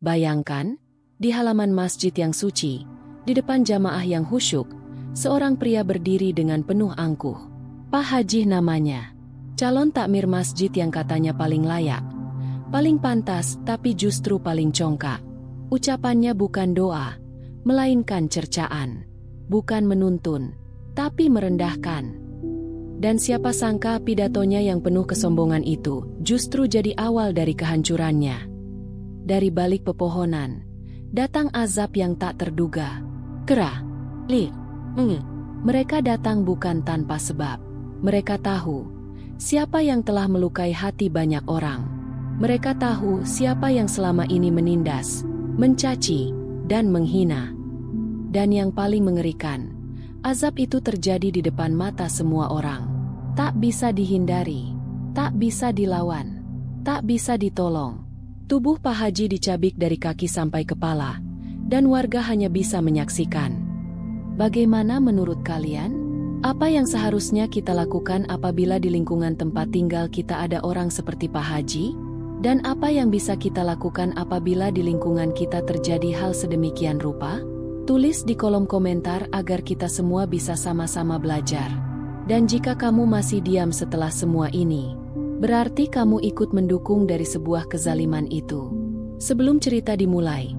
Bayangkan, di halaman masjid yang suci, di depan jamaah yang khusyuk, seorang pria berdiri dengan penuh angkuh. Pak Haji namanya. Calon takmir masjid yang katanya paling layak, paling pantas tapi justru paling congkak. Ucapannya bukan doa, melainkan cercaan. Bukan menuntun, tapi merendahkan. Dan siapa sangka pidatonya yang penuh kesombongan itu justru jadi awal dari kehancurannya. Dari balik pepohonan, datang azab yang tak terduga. Kera, mereka datang bukan tanpa sebab. Mereka tahu siapa yang telah melukai hati banyak orang. Mereka tahu siapa yang selama ini menindas, mencaci, dan menghina. Dan yang paling mengerikan, azab itu terjadi di depan mata semua orang. Tak bisa dihindari, tak bisa dilawan, tak bisa ditolong. Tubuh Pak Haji dicabik dari kaki sampai kepala, dan warga hanya bisa menyaksikan. Bagaimana menurut kalian? Apa yang seharusnya kita lakukan apabila di lingkungan tempat tinggal kita ada orang seperti Pak Haji? Dan apa yang bisa kita lakukan apabila di lingkungan kita terjadi hal sedemikian rupa? Tulis di kolom komentar agar kita semua bisa sama-sama belajar. Dan jika kamu masih diam setelah semua ini, berarti kamu ikut mendukung dari sebuah kezaliman itu. Sebelum cerita dimulai,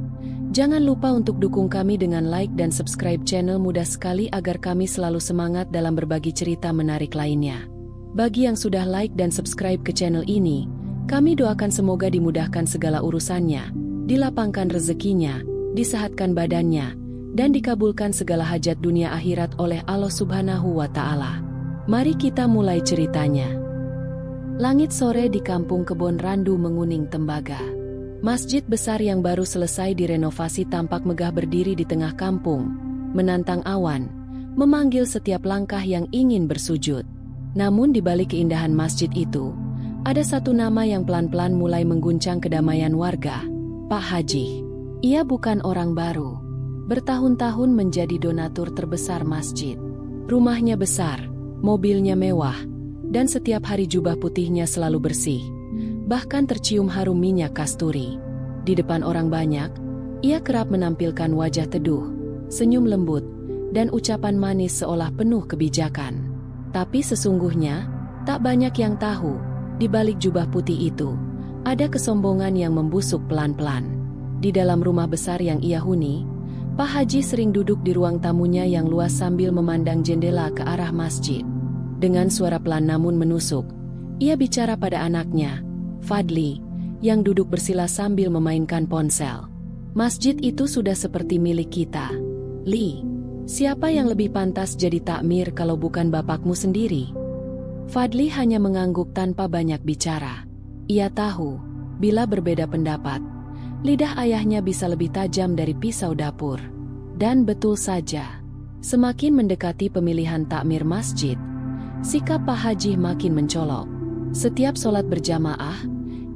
jangan lupa untuk dukung kami dengan like dan subscribe channel. Mudah sekali agar kami selalu semangat dalam berbagi cerita menarik lainnya. Bagi yang sudah like dan subscribe ke channel ini, kami doakan semoga dimudahkan segala urusannya, dilapangkan rezekinya, disehatkan badannya, dan dikabulkan segala hajat dunia akhirat oleh Allah Subhanahu wa Ta'ala. Mari kita mulai ceritanya. Langit sore di kampung Kebon Randu menguning tembaga. Masjid besar yang baru selesai direnovasi tampak megah berdiri di tengah kampung, menantang awan, memanggil setiap langkah yang ingin bersujud. Namun di balik keindahan masjid itu, ada satu nama yang pelan-pelan mulai mengguncang kedamaian warga, Pak Haji. Ia bukan orang baru. Bertahun-tahun menjadi donatur terbesar masjid. Rumahnya besar, mobilnya mewah, dan setiap hari jubah putihnya selalu bersih. Bahkan tercium harum minyak kasturi. Di depan orang banyak, ia kerap menampilkan wajah teduh, senyum lembut, dan ucapan manis seolah penuh kebijakan. Tapi sesungguhnya, tak banyak yang tahu, di balik jubah putih itu, ada kesombongan yang membusuk pelan-pelan. Di dalam rumah besar yang ia huni, Pak Haji sering duduk di ruang tamunya yang luas sambil memandang jendela ke arah masjid. Dengan suara pelan namun menusuk, ia bicara pada anaknya, Fadli, yang duduk bersila sambil memainkan ponsel. Masjid itu sudah seperti milik kita. Li, siapa yang lebih pantas jadi takmir kalau bukan bapakmu sendiri? Fadli hanya mengangguk tanpa banyak bicara. Ia tahu, bila berbeda pendapat, lidah ayahnya bisa lebih tajam dari pisau dapur. Dan betul saja, semakin mendekati pemilihan takmir masjid, sikap Pak Haji makin mencolok. Setiap sholat berjamaah,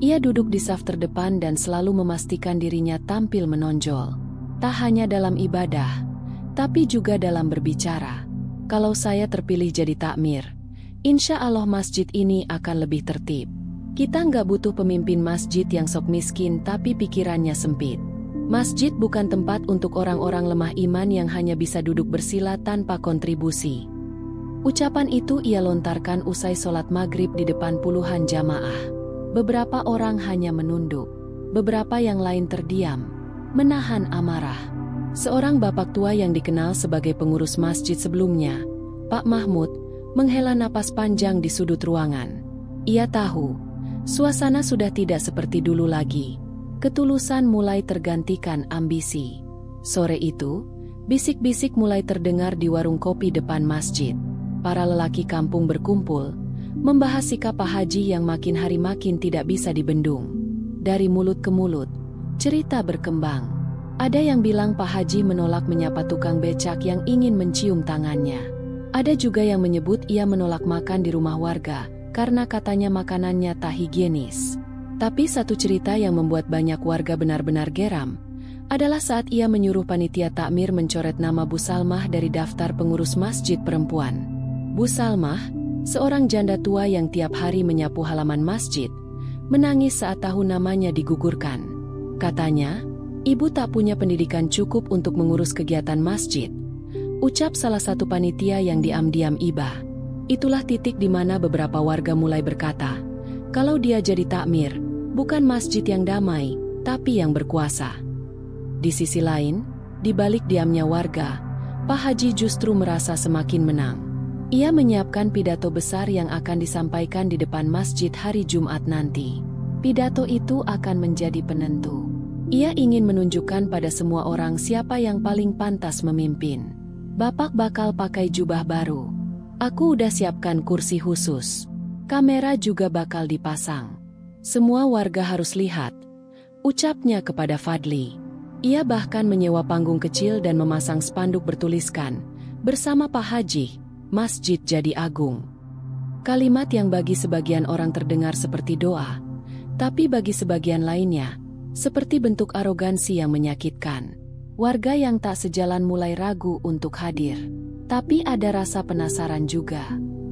ia duduk di saf terdepan dan selalu memastikan dirinya tampil menonjol. Tak hanya dalam ibadah, tapi juga dalam berbicara. Kalau saya terpilih jadi takmir, insya Allah masjid ini akan lebih tertib. Kita nggak butuh pemimpin masjid yang sok miskin tapi pikirannya sempit. Masjid bukan tempat untuk orang-orang lemah iman yang hanya bisa duduk bersila tanpa kontribusi. Ucapan itu ia lontarkan usai sholat maghrib di depan puluhan jamaah. Beberapa orang hanya menunduk, beberapa yang lain terdiam, menahan amarah. Seorang bapak tua yang dikenal sebagai pengurus masjid sebelumnya, Pak Mahmud, menghela napas panjang di sudut ruangan. Ia tahu, suasana sudah tidak seperti dulu lagi. Ketulusan mulai tergantikan ambisi. Sore itu, bisik-bisik mulai terdengar di warung kopi depan masjid. Para lelaki kampung berkumpul, membahas sikap Pak Haji yang makin hari makin tidak bisa dibendung. Dari mulut ke mulut, cerita berkembang. Ada yang bilang Pak Haji menolak menyapa tukang becak yang ingin mencium tangannya. Ada juga yang menyebut ia menolak makan di rumah warga, karena katanya makanannya tak higienis. Tapi satu cerita yang membuat banyak warga benar-benar geram, adalah saat ia menyuruh panitia takmir mencoret nama Bu Salmah dari daftar pengurus masjid perempuan. Bu Salmah, seorang janda tua yang tiap hari menyapu halaman masjid, menangis saat tahu namanya digugurkan. Katanya, Ibu tak punya pendidikan cukup untuk mengurus kegiatan masjid, ucap salah satu panitia yang diam-diam iba. Itulah titik di mana beberapa warga mulai berkata, kalau dia jadi takmir, bukan masjid yang damai, tapi yang berkuasa. Di sisi lain, di balik diamnya warga, Pak Haji justru merasa semakin menang. Ia menyiapkan pidato besar yang akan disampaikan di depan masjid hari Jumat nanti. Pidato itu akan menjadi penentu. Ia ingin menunjukkan pada semua orang siapa yang paling pantas memimpin. Bapak bakal pakai jubah baru. Aku udah siapkan kursi khusus. Kamera juga bakal dipasang. Semua warga harus lihat, ucapnya kepada Fadli. Ia bahkan menyewa panggung kecil dan memasang spanduk bertuliskan, bersama Pak Haji, masjid jadi agung. Kalimat yang bagi sebagian orang terdengar seperti doa, tapi bagi sebagian lainnya, seperti bentuk arogansi yang menyakitkan. Warga yang tak sejalan mulai ragu untuk hadir. Tapi ada rasa penasaran juga.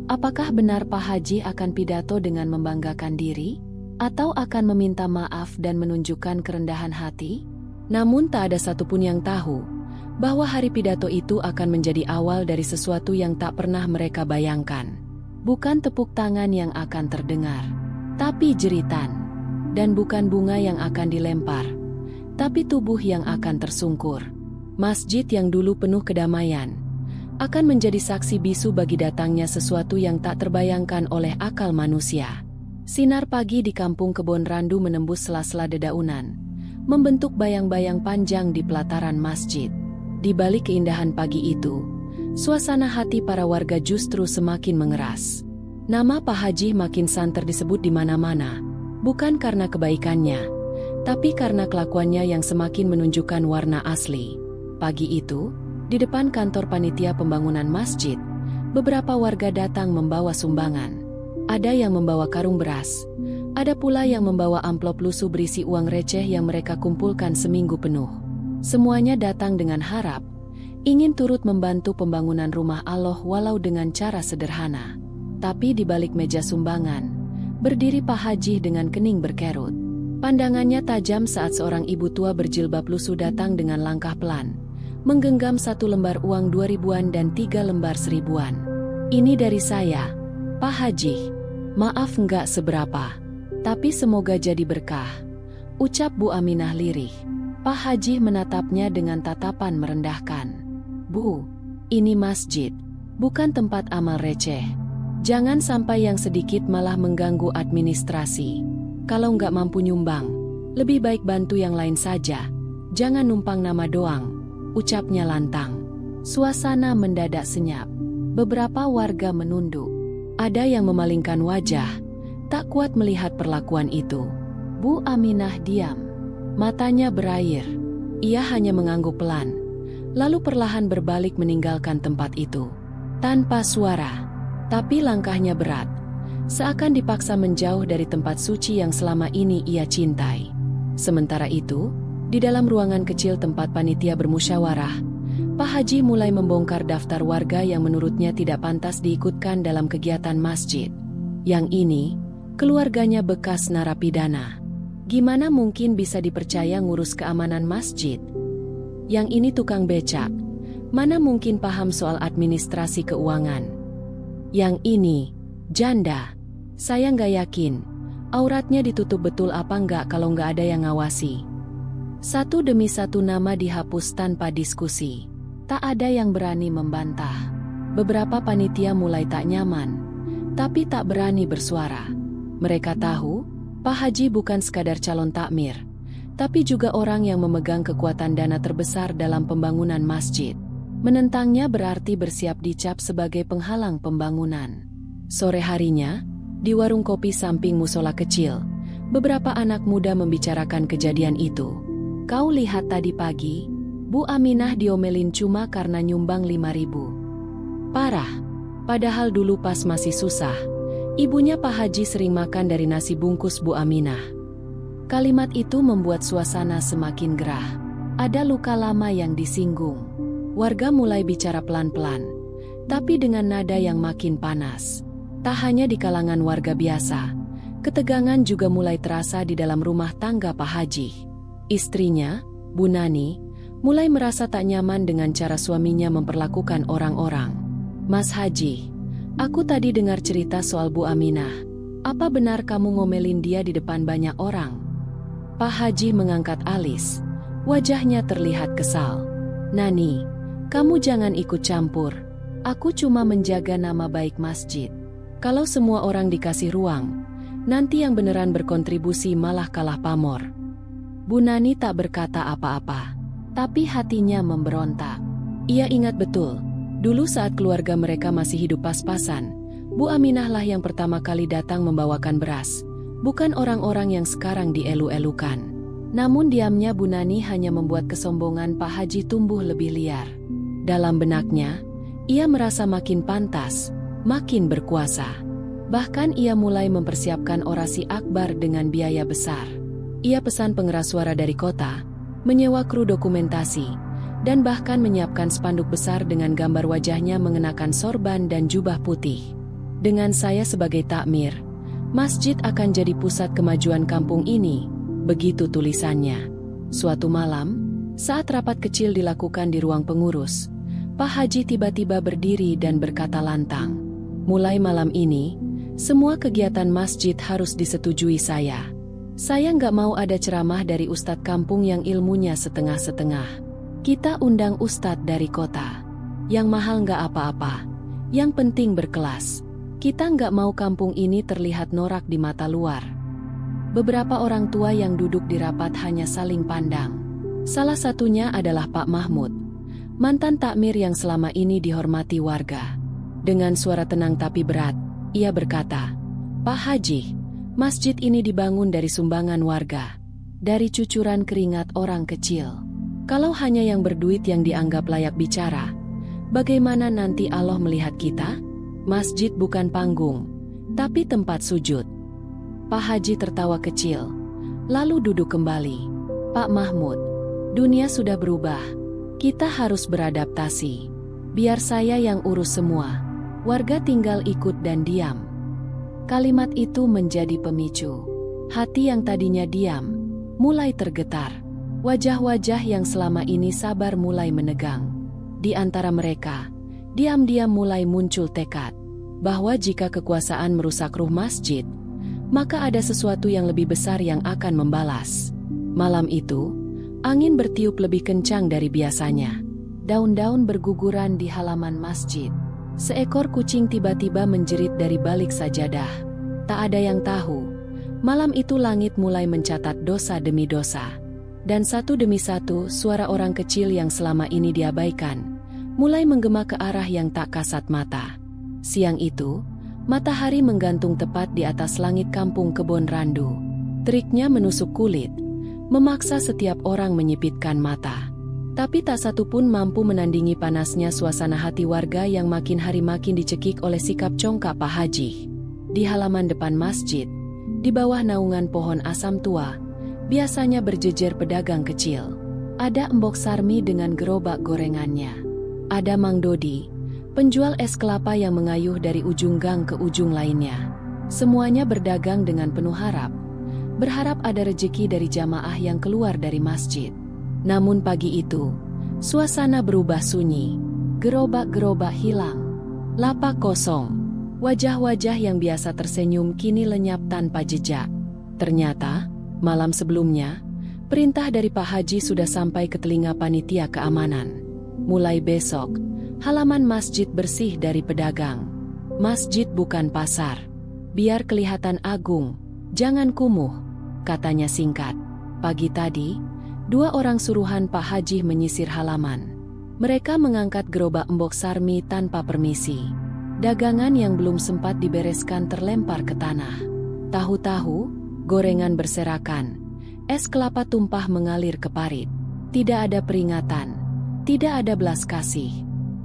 Apakah benar Pak Haji akan pidato dengan membanggakan diri? Atau akan meminta maaf dan menunjukkan kerendahan hati? Namun tak ada satupun yang tahu bahwa hari pidato itu akan menjadi awal dari sesuatu yang tak pernah mereka bayangkan. Bukan tepuk tangan yang akan terdengar, tapi jeritan. Dan bukan bunga yang akan dilempar, tapi tubuh yang akan tersungkur. Masjid yang dulu penuh kedamaian akan menjadi saksi bisu bagi datangnya sesuatu yang tak terbayangkan oleh akal manusia. Sinar pagi di kampung Kebon Randu menembus sela-sela dedaunan, membentuk bayang-bayang panjang di pelataran masjid. Di balik keindahan pagi itu, suasana hati para warga justru semakin mengeras. Nama Pak Haji makin santer disebut di mana-mana, bukan karena kebaikannya, tapi karena kelakuannya yang semakin menunjukkan warna asli. Pagi itu, di depan kantor panitia pembangunan masjid, beberapa warga datang membawa sumbangan. Ada yang membawa karung beras, ada pula yang membawa amplop lusuh berisi uang receh yang mereka kumpulkan seminggu penuh. Semuanya datang dengan harap, ingin turut membantu pembangunan rumah Allah walau dengan cara sederhana. Tapi di balik meja sumbangan, berdiri Pak Haji dengan kening berkerut. Pandangannya tajam saat seorang ibu tua berjilbab lusuh datang dengan langkah pelan, menggenggam 1 lembar uang 2000-an dan 3 lembar 1000-an. Ini dari saya, Pak Haji. Maaf nggak seberapa, tapi semoga jadi berkah, ucap Bu Aminah lirih. Pak Haji menatapnya dengan tatapan merendahkan. Bu, ini masjid, bukan tempat amal receh. Jangan sampai yang sedikit malah mengganggu administrasi. Kalau nggak mampu nyumbang, lebih baik bantu yang lain saja. Jangan numpang nama doang, ucapnya lantang. Suasana mendadak senyap. Beberapa warga menunduk. Ada yang memalingkan wajah, tak kuat melihat perlakuan itu. Bu Aminah diam. Matanya berair. Ia hanya mengangguk pelan, lalu perlahan berbalik meninggalkan tempat itu. Tanpa suara. Tapi langkahnya berat, seakan dipaksa menjauh dari tempat suci yang selama ini ia cintai. Sementara itu, di dalam ruangan kecil tempat panitia bermusyawarah, Pak Haji mulai membongkar daftar warga yang menurutnya tidak pantas diikutkan dalam kegiatan masjid. Yang ini, keluarganya bekas narapidana. Gimana mungkin bisa dipercaya ngurus keamanan masjid? Yang ini tukang becak, mana mungkin paham soal administrasi keuangan? Yang ini, janda. Saya nggak yakin, auratnya ditutup betul apa nggak kalau nggak ada yang ngawasi. Satu demi satu nama dihapus tanpa diskusi. Tak ada yang berani membantah. Beberapa panitia mulai tak nyaman, tapi tak berani bersuara. Mereka tahu, Pak Haji bukan sekadar calon takmir, tapi juga orang yang memegang kekuatan dana terbesar dalam pembangunan masjid. Menentangnya berarti bersiap dicap sebagai penghalang pembangunan. Sore harinya, di warung kopi samping musola kecil, beberapa anak muda membicarakan kejadian itu. Kau lihat tadi pagi, Bu Aminah diomelin cuma karena nyumbang 5.000. Parah, padahal dulu pas masih susah, ibunya Pak Haji sering makan dari nasi bungkus Bu Aminah. Kalimat itu membuat suasana semakin gerah. Ada luka lama yang disinggung. Warga mulai bicara pelan-pelan, tapi dengan nada yang makin panas. Tak hanya di kalangan warga biasa, ketegangan juga mulai terasa di dalam rumah tangga Pak Haji. Istrinya, Bu Nani mulai merasa tak nyaman dengan cara suaminya memperlakukan orang-orang. "Mas Haji, aku tadi dengar cerita soal Bu Aminah. Apa benar kamu ngomelin dia di depan banyak orang?" Pak Haji mengangkat alis. Wajahnya terlihat kesal. "Nani, kamu jangan ikut campur. Aku cuma menjaga nama baik masjid. Kalau semua orang dikasih ruang, nanti yang beneran berkontribusi malah kalah pamor." Bu Nani tak berkata apa-apa, tapi hatinya memberontak. Ia ingat betul, dulu saat keluarga mereka masih hidup pas-pasan, Bu Aminah lah yang pertama kali datang membawakan beras, bukan orang-orang yang sekarang dielu-elukan. Namun diamnya Bu Nani hanya membuat kesombongan Pak Haji tumbuh lebih liar. Dalam benaknya, ia merasa makin pantas, makin berkuasa. Bahkan ia mulai mempersiapkan orasi akbar dengan biaya besar. Ia pesan pengeras suara dari kota, menyewa kru dokumentasi, dan bahkan menyiapkan spanduk besar dengan gambar wajahnya mengenakan sorban dan jubah putih. "Dengan saya sebagai takmir, masjid akan jadi pusat kemajuan kampung ini," begitu tulisannya. Suatu malam, saat rapat kecil dilakukan di ruang pengurus, Pak Haji tiba-tiba berdiri dan berkata lantang, "Mulai malam ini, semua kegiatan masjid harus disetujui saya. Saya nggak mau ada ceramah dari ustadz kampung yang ilmunya setengah-setengah. Kita undang ustadz dari kota. Yang mahal nggak apa-apa, yang penting berkelas. Kita nggak mau kampung ini terlihat norak di mata luar." Beberapa orang tua yang duduk di rapat hanya saling pandang. Salah satunya adalah Pak Mahmud, mantan takmir yang selama ini dihormati warga. Dengan suara tenang tapi berat, ia berkata, "Pak Haji, masjid ini dibangun dari sumbangan warga, dari cucuran keringat orang kecil. Kalau hanya yang berduit yang dianggap layak bicara, bagaimana nanti Allah melihat kita? Masjid bukan panggung, tapi tempat sujud." Pak Haji tertawa kecil, lalu duduk kembali. "Pak Mahmud, dunia sudah berubah. Kita harus beradaptasi. Biar saya yang urus semua. Warga tinggal ikut dan diam." Kalimat itu menjadi pemicu. Hati yang tadinya diam mulai tergetar. Wajah-wajah yang selama ini sabar mulai menegang. Di antara mereka, diam-diam mulai muncul tekad bahwa jika kekuasaan merusak ruh masjid, maka ada sesuatu yang lebih besar yang akan membalas. Malam itu, angin bertiup lebih kencang dari biasanya. Daun-daun berguguran di halaman masjid. Seekor kucing tiba-tiba menjerit dari balik sajadah. Tak ada yang tahu, malam itu langit mulai mencatat dosa demi dosa. Dan satu demi satu suara orang kecil yang selama ini diabaikan, mulai menggema ke arah yang tak kasat mata. Siang itu, matahari menggantung tepat di atas langit kampung Kebon Randu. Teriknya menusuk kulit, memaksa setiap orang menyipitkan mata. Tapi tak satu pun mampu menandingi panasnya suasana hati warga yang makin hari makin dicekik oleh sikap congkak Pak Haji. Di halaman depan masjid, di bawah naungan pohon asam tua, biasanya berjejer pedagang kecil. Ada Embok Sarmi dengan gerobak gorengannya. Ada Mang Dodi, penjual es kelapa yang mengayuh dari ujung gang ke ujung lainnya. Semuanya berdagang dengan penuh harap, berharap ada rejeki dari jamaah yang keluar dari masjid. Namun pagi itu, suasana berubah sunyi. Gerobak-gerobak hilang. Lapak kosong. Wajah-wajah yang biasa tersenyum kini lenyap tanpa jejak. Ternyata, malam sebelumnya, perintah dari Pak Haji sudah sampai ke telinga panitia keamanan. Mulai besok, halaman masjid bersih dari pedagang. Masjid bukan pasar. Biar kelihatan agung, jangan kumuh, katanya singkat. Pagi tadi, 2 orang suruhan Pak Haji menyisir halaman. Mereka mengangkat gerobak Embok Sarmi tanpa permisi. Dagangan yang belum sempat dibereskan terlempar ke tanah. Tahu-tahu, gorengan berserakan. Es kelapa tumpah mengalir ke parit. Tidak ada peringatan. Tidak ada belas kasih.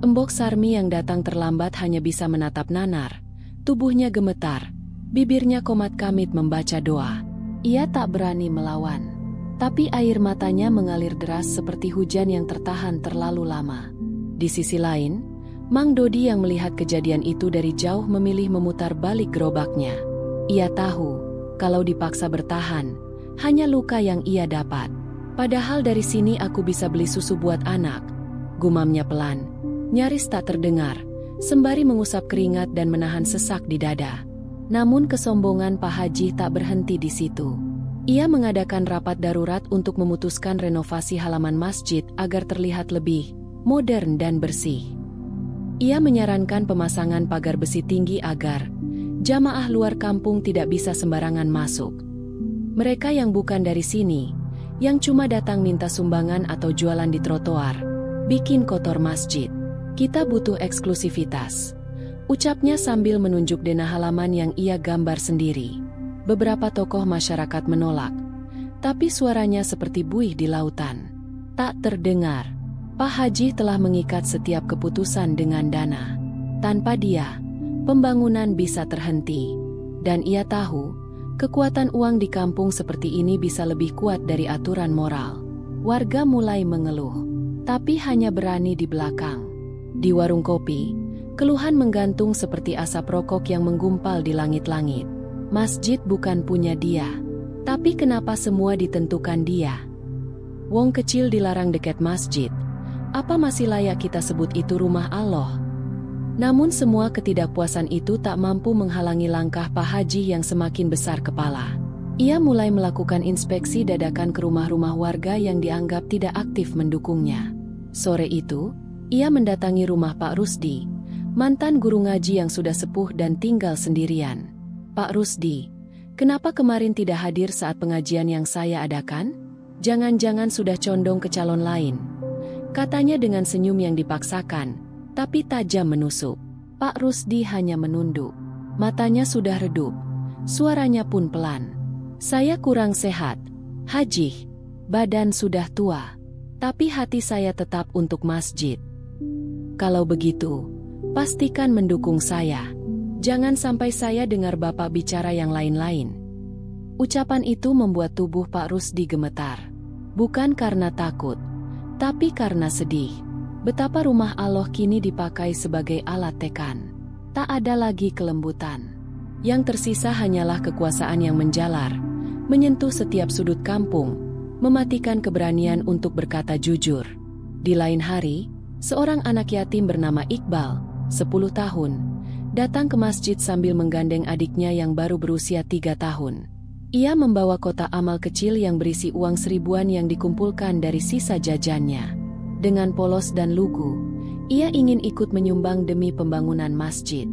Embok Sarmi yang datang terlambat hanya bisa menatap nanar. Tubuhnya gemetar. Bibirnya komat kamit membaca doa. Ia tak berani melawan. Tapi air matanya mengalir deras seperti hujan yang tertahan terlalu lama. Di sisi lain, Mang Dodi yang melihat kejadian itu dari jauh memilih memutar balik gerobaknya. Ia tahu, kalau dipaksa bertahan, hanya luka yang ia dapat. Padahal dari sini aku bisa beli susu buat anak, gumamnya pelan, nyaris tak terdengar, sembari mengusap keringat dan menahan sesak di dada. Namun kesombongan Pak Haji tak berhenti di situ. Ia mengadakan rapat darurat untuk memutuskan renovasi halaman masjid agar terlihat lebih modern dan bersih. Ia menyarankan pemasangan pagar besi tinggi agar jamaah luar kampung tidak bisa sembarangan masuk. Mereka yang bukan dari sini, yang cuma datang minta sumbangan atau jualan di trotoar, bikin kotor masjid. Kita butuh eksklusivitas, ucapnya sambil menunjuk denah halaman yang ia gambar sendiri. Beberapa tokoh masyarakat menolak, tapi suaranya seperti buih di lautan. Tak terdengar. Pak Haji telah mengikat setiap keputusan dengan dana. Tanpa dia, pembangunan bisa terhenti. Dan ia tahu, kekuatan uang di kampung seperti ini bisa lebih kuat dari aturan moral. Warga mulai mengeluh, tapi hanya berani di belakang. Di warung kopi, keluhan menggantung seperti asap rokok yang menggumpal di langit-langit. Masjid bukan punya dia, tapi kenapa semua ditentukan dia? Wong kecil dilarang dekat masjid. Apa masih layak kita sebut itu rumah Allah? Namun semua ketidakpuasan itu tak mampu menghalangi langkah Pak Haji yang semakin besar kepala. Ia mulai melakukan inspeksi dadakan ke rumah-rumah warga yang dianggap tidak aktif mendukungnya. Sore itu, ia mendatangi rumah Pak Rusdi, mantan guru ngaji yang sudah sepuh dan tinggal sendirian. Pak Rusdi, kenapa kemarin tidak hadir saat pengajian yang saya adakan? Jangan-jangan sudah condong ke calon lain, katanya dengan senyum yang dipaksakan, tapi tajam menusuk. Pak Rusdi hanya menunduk. Matanya sudah redup, suaranya pun pelan. Saya kurang sehat, Haji. Badan sudah tua, tapi hati saya tetap untuk masjid. Kalau begitu, pastikan mendukung saya. Jangan sampai saya dengar Bapak bicara yang lain-lain. Ucapan itu membuat tubuh Pak Rusdi gemetar. Bukan karena takut, tapi karena sedih. Betapa rumah Allah kini dipakai sebagai alat tekan. Tak ada lagi kelembutan. Yang tersisa hanyalah kekuasaan yang menjalar, menyentuh setiap sudut kampung, mematikan keberanian untuk berkata jujur. Di lain hari, seorang anak yatim bernama Iqbal, 10 tahun, datang ke masjid sambil menggandeng adiknya yang baru berusia 3 tahun. Ia membawa kotak amal kecil yang berisi uang seribuan yang dikumpulkan dari sisa jajannya. Dengan polos dan lugu, ia ingin ikut menyumbang demi pembangunan masjid.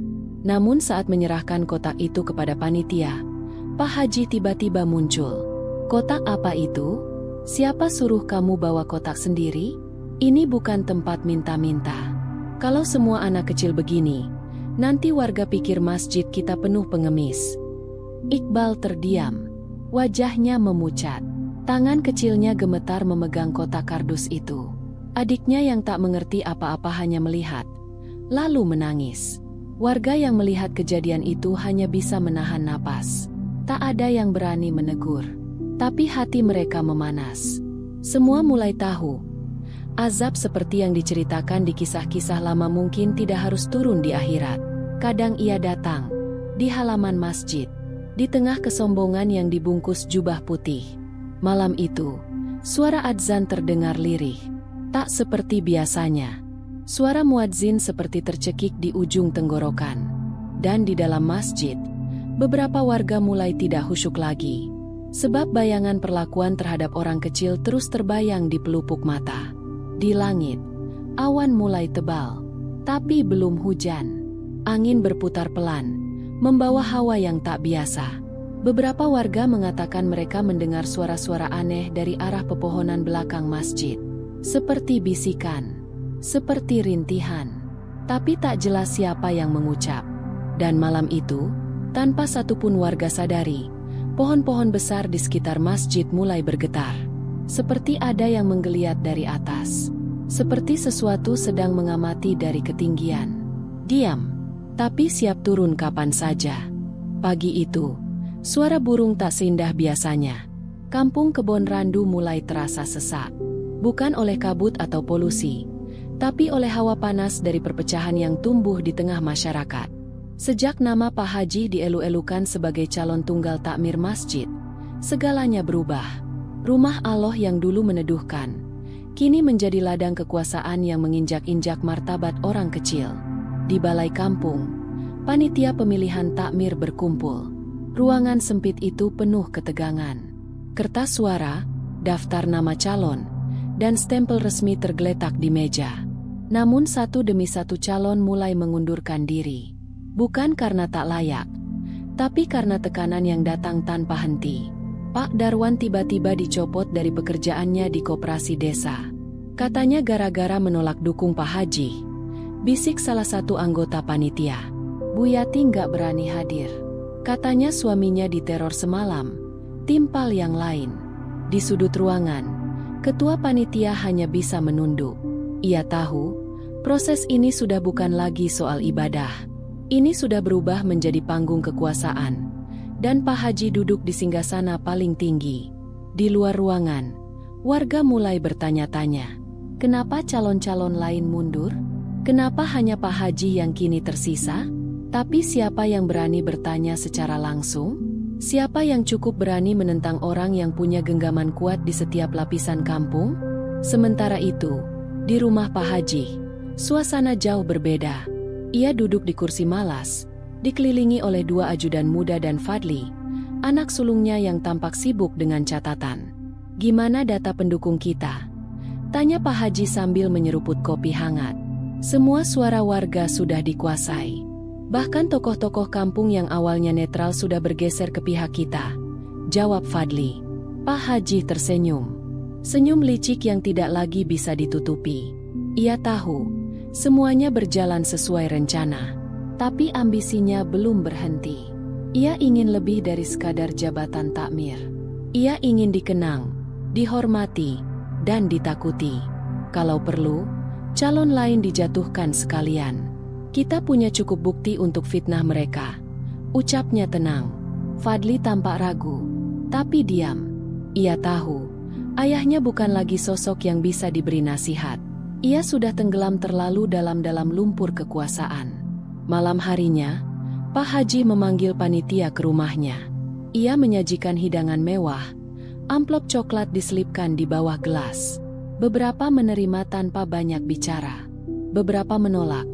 Namun saat menyerahkan kotak itu kepada panitia, Pak Haji tiba-tiba muncul. Kotak apa itu? Siapa suruh kamu bawa kotak sendiri? Ini bukan tempat minta-minta. Kalau semua anak kecil begini, nanti warga pikir masjid kita penuh pengemis. Iqbal terdiam. Wajahnya memucat. Tangan kecilnya gemetar memegang kotak kardus itu. Adiknya yang tak mengerti apa-apa hanya melihat, lalu menangis. Warga yang melihat kejadian itu hanya bisa menahan napas. Tak ada yang berani menegur. Tapi hati mereka memanas. Semua mulai tahu, azab seperti yang diceritakan di kisah-kisah lama mungkin tidak harus turun di akhirat. Kadang ia datang di halaman masjid, di tengah kesombongan yang dibungkus jubah putih. Malam itu, suara adzan terdengar lirih. Tak seperti biasanya. Suara muadzin seperti tercekik di ujung tenggorokan. Dan di dalam masjid, beberapa warga mulai tidak khusyuk lagi. Sebab bayangan perlakuan terhadap orang kecil terus terbayang di pelupuk mata. Di langit, awan mulai tebal. Tapi belum hujan. Angin berputar pelan, membawa hawa yang tak biasa. Beberapa warga mengatakan mereka mendengar suara-suara aneh dari arah pepohonan belakang masjid. Seperti bisikan, seperti rintihan. Tapi tak jelas siapa yang mengucap. Dan malam itu, tanpa satupun warga sadari, pohon-pohon besar di sekitar masjid mulai bergetar. Seperti ada yang menggeliat dari atas. Seperti sesuatu sedang mengamati dari ketinggian. Diam. Tapi siap turun kapan saja. Pagi itu, suara burung tak seindah biasanya. Kampung Kebon Randu mulai terasa sesak. Bukan oleh kabut atau polusi, tapi oleh hawa panas dari perpecahan yang tumbuh di tengah masyarakat. Sejak nama Pak Haji dielu-elukan sebagai calon tunggal takmir masjid, segalanya berubah. Rumah Allah yang dulu meneduhkan, kini menjadi ladang kekuasaan yang menginjak-injak martabat orang kecil. Di balai kampung, panitia pemilihan takmir berkumpul. Ruangan sempit itu penuh ketegangan. Kertas suara, daftar nama calon, dan stempel resmi tergeletak di meja. Namun satu demi satu calon mulai mengundurkan diri. Bukan karena tak layak, tapi karena tekanan yang datang tanpa henti. Pak Darwan tiba-tiba dicopot dari pekerjaannya di koperasi desa. Katanya gara-gara menolak dukung Pak Haji. Bisik salah satu anggota panitia. Bu Yati nggak berani hadir. Katanya suaminya diteror semalam. Timpal yang lain. Di sudut ruangan, ketua panitia hanya bisa menunduk. Ia tahu, proses ini sudah bukan lagi soal ibadah. Ini sudah berubah menjadi panggung kekuasaan. Dan Pak Haji duduk di singgasana paling tinggi. Di luar ruangan, warga mulai bertanya-tanya. Kenapa calon-calon lain mundur? Kenapa hanya Pak Haji yang kini tersisa? Tapi siapa yang berani bertanya secara langsung? Siapa yang cukup berani menentang orang yang punya genggaman kuat di setiap lapisan kampung? Sementara itu, di rumah Pak Haji, suasana jauh berbeda. Ia duduk di kursi malas, dikelilingi oleh dua ajudan muda dan Fadli, anak sulungnya yang tampak sibuk dengan catatan. Gimana data pendukung kita? Tanya Pak Haji sambil menyeruput kopi hangat. Semua suara warga sudah dikuasai. Bahkan tokoh-tokoh kampung yang awalnya netral sudah bergeser ke pihak kita. Jawab Fadli. Pak Haji tersenyum. Senyum licik yang tidak lagi bisa ditutupi. Ia tahu, semuanya berjalan sesuai rencana. Tapi ambisinya belum berhenti. Ia ingin lebih dari sekadar jabatan takmir. Ia ingin dikenang, dihormati, dan ditakuti. Kalau perlu, calon lain dijatuhkan sekalian. Kita punya cukup bukti untuk fitnah mereka. Ucapnya tenang. Fadli tampak ragu, tapi diam. Ia tahu, ayahnya bukan lagi sosok yang bisa diberi nasihat. Ia sudah tenggelam terlalu dalam lumpur kekuasaan. Malam harinya, Pak Haji memanggil panitia ke rumahnya. Ia menyajikan hidangan mewah. Amplop coklat diselipkan di bawah gelas. Beberapa menerima tanpa banyak bicara. Beberapa menolak.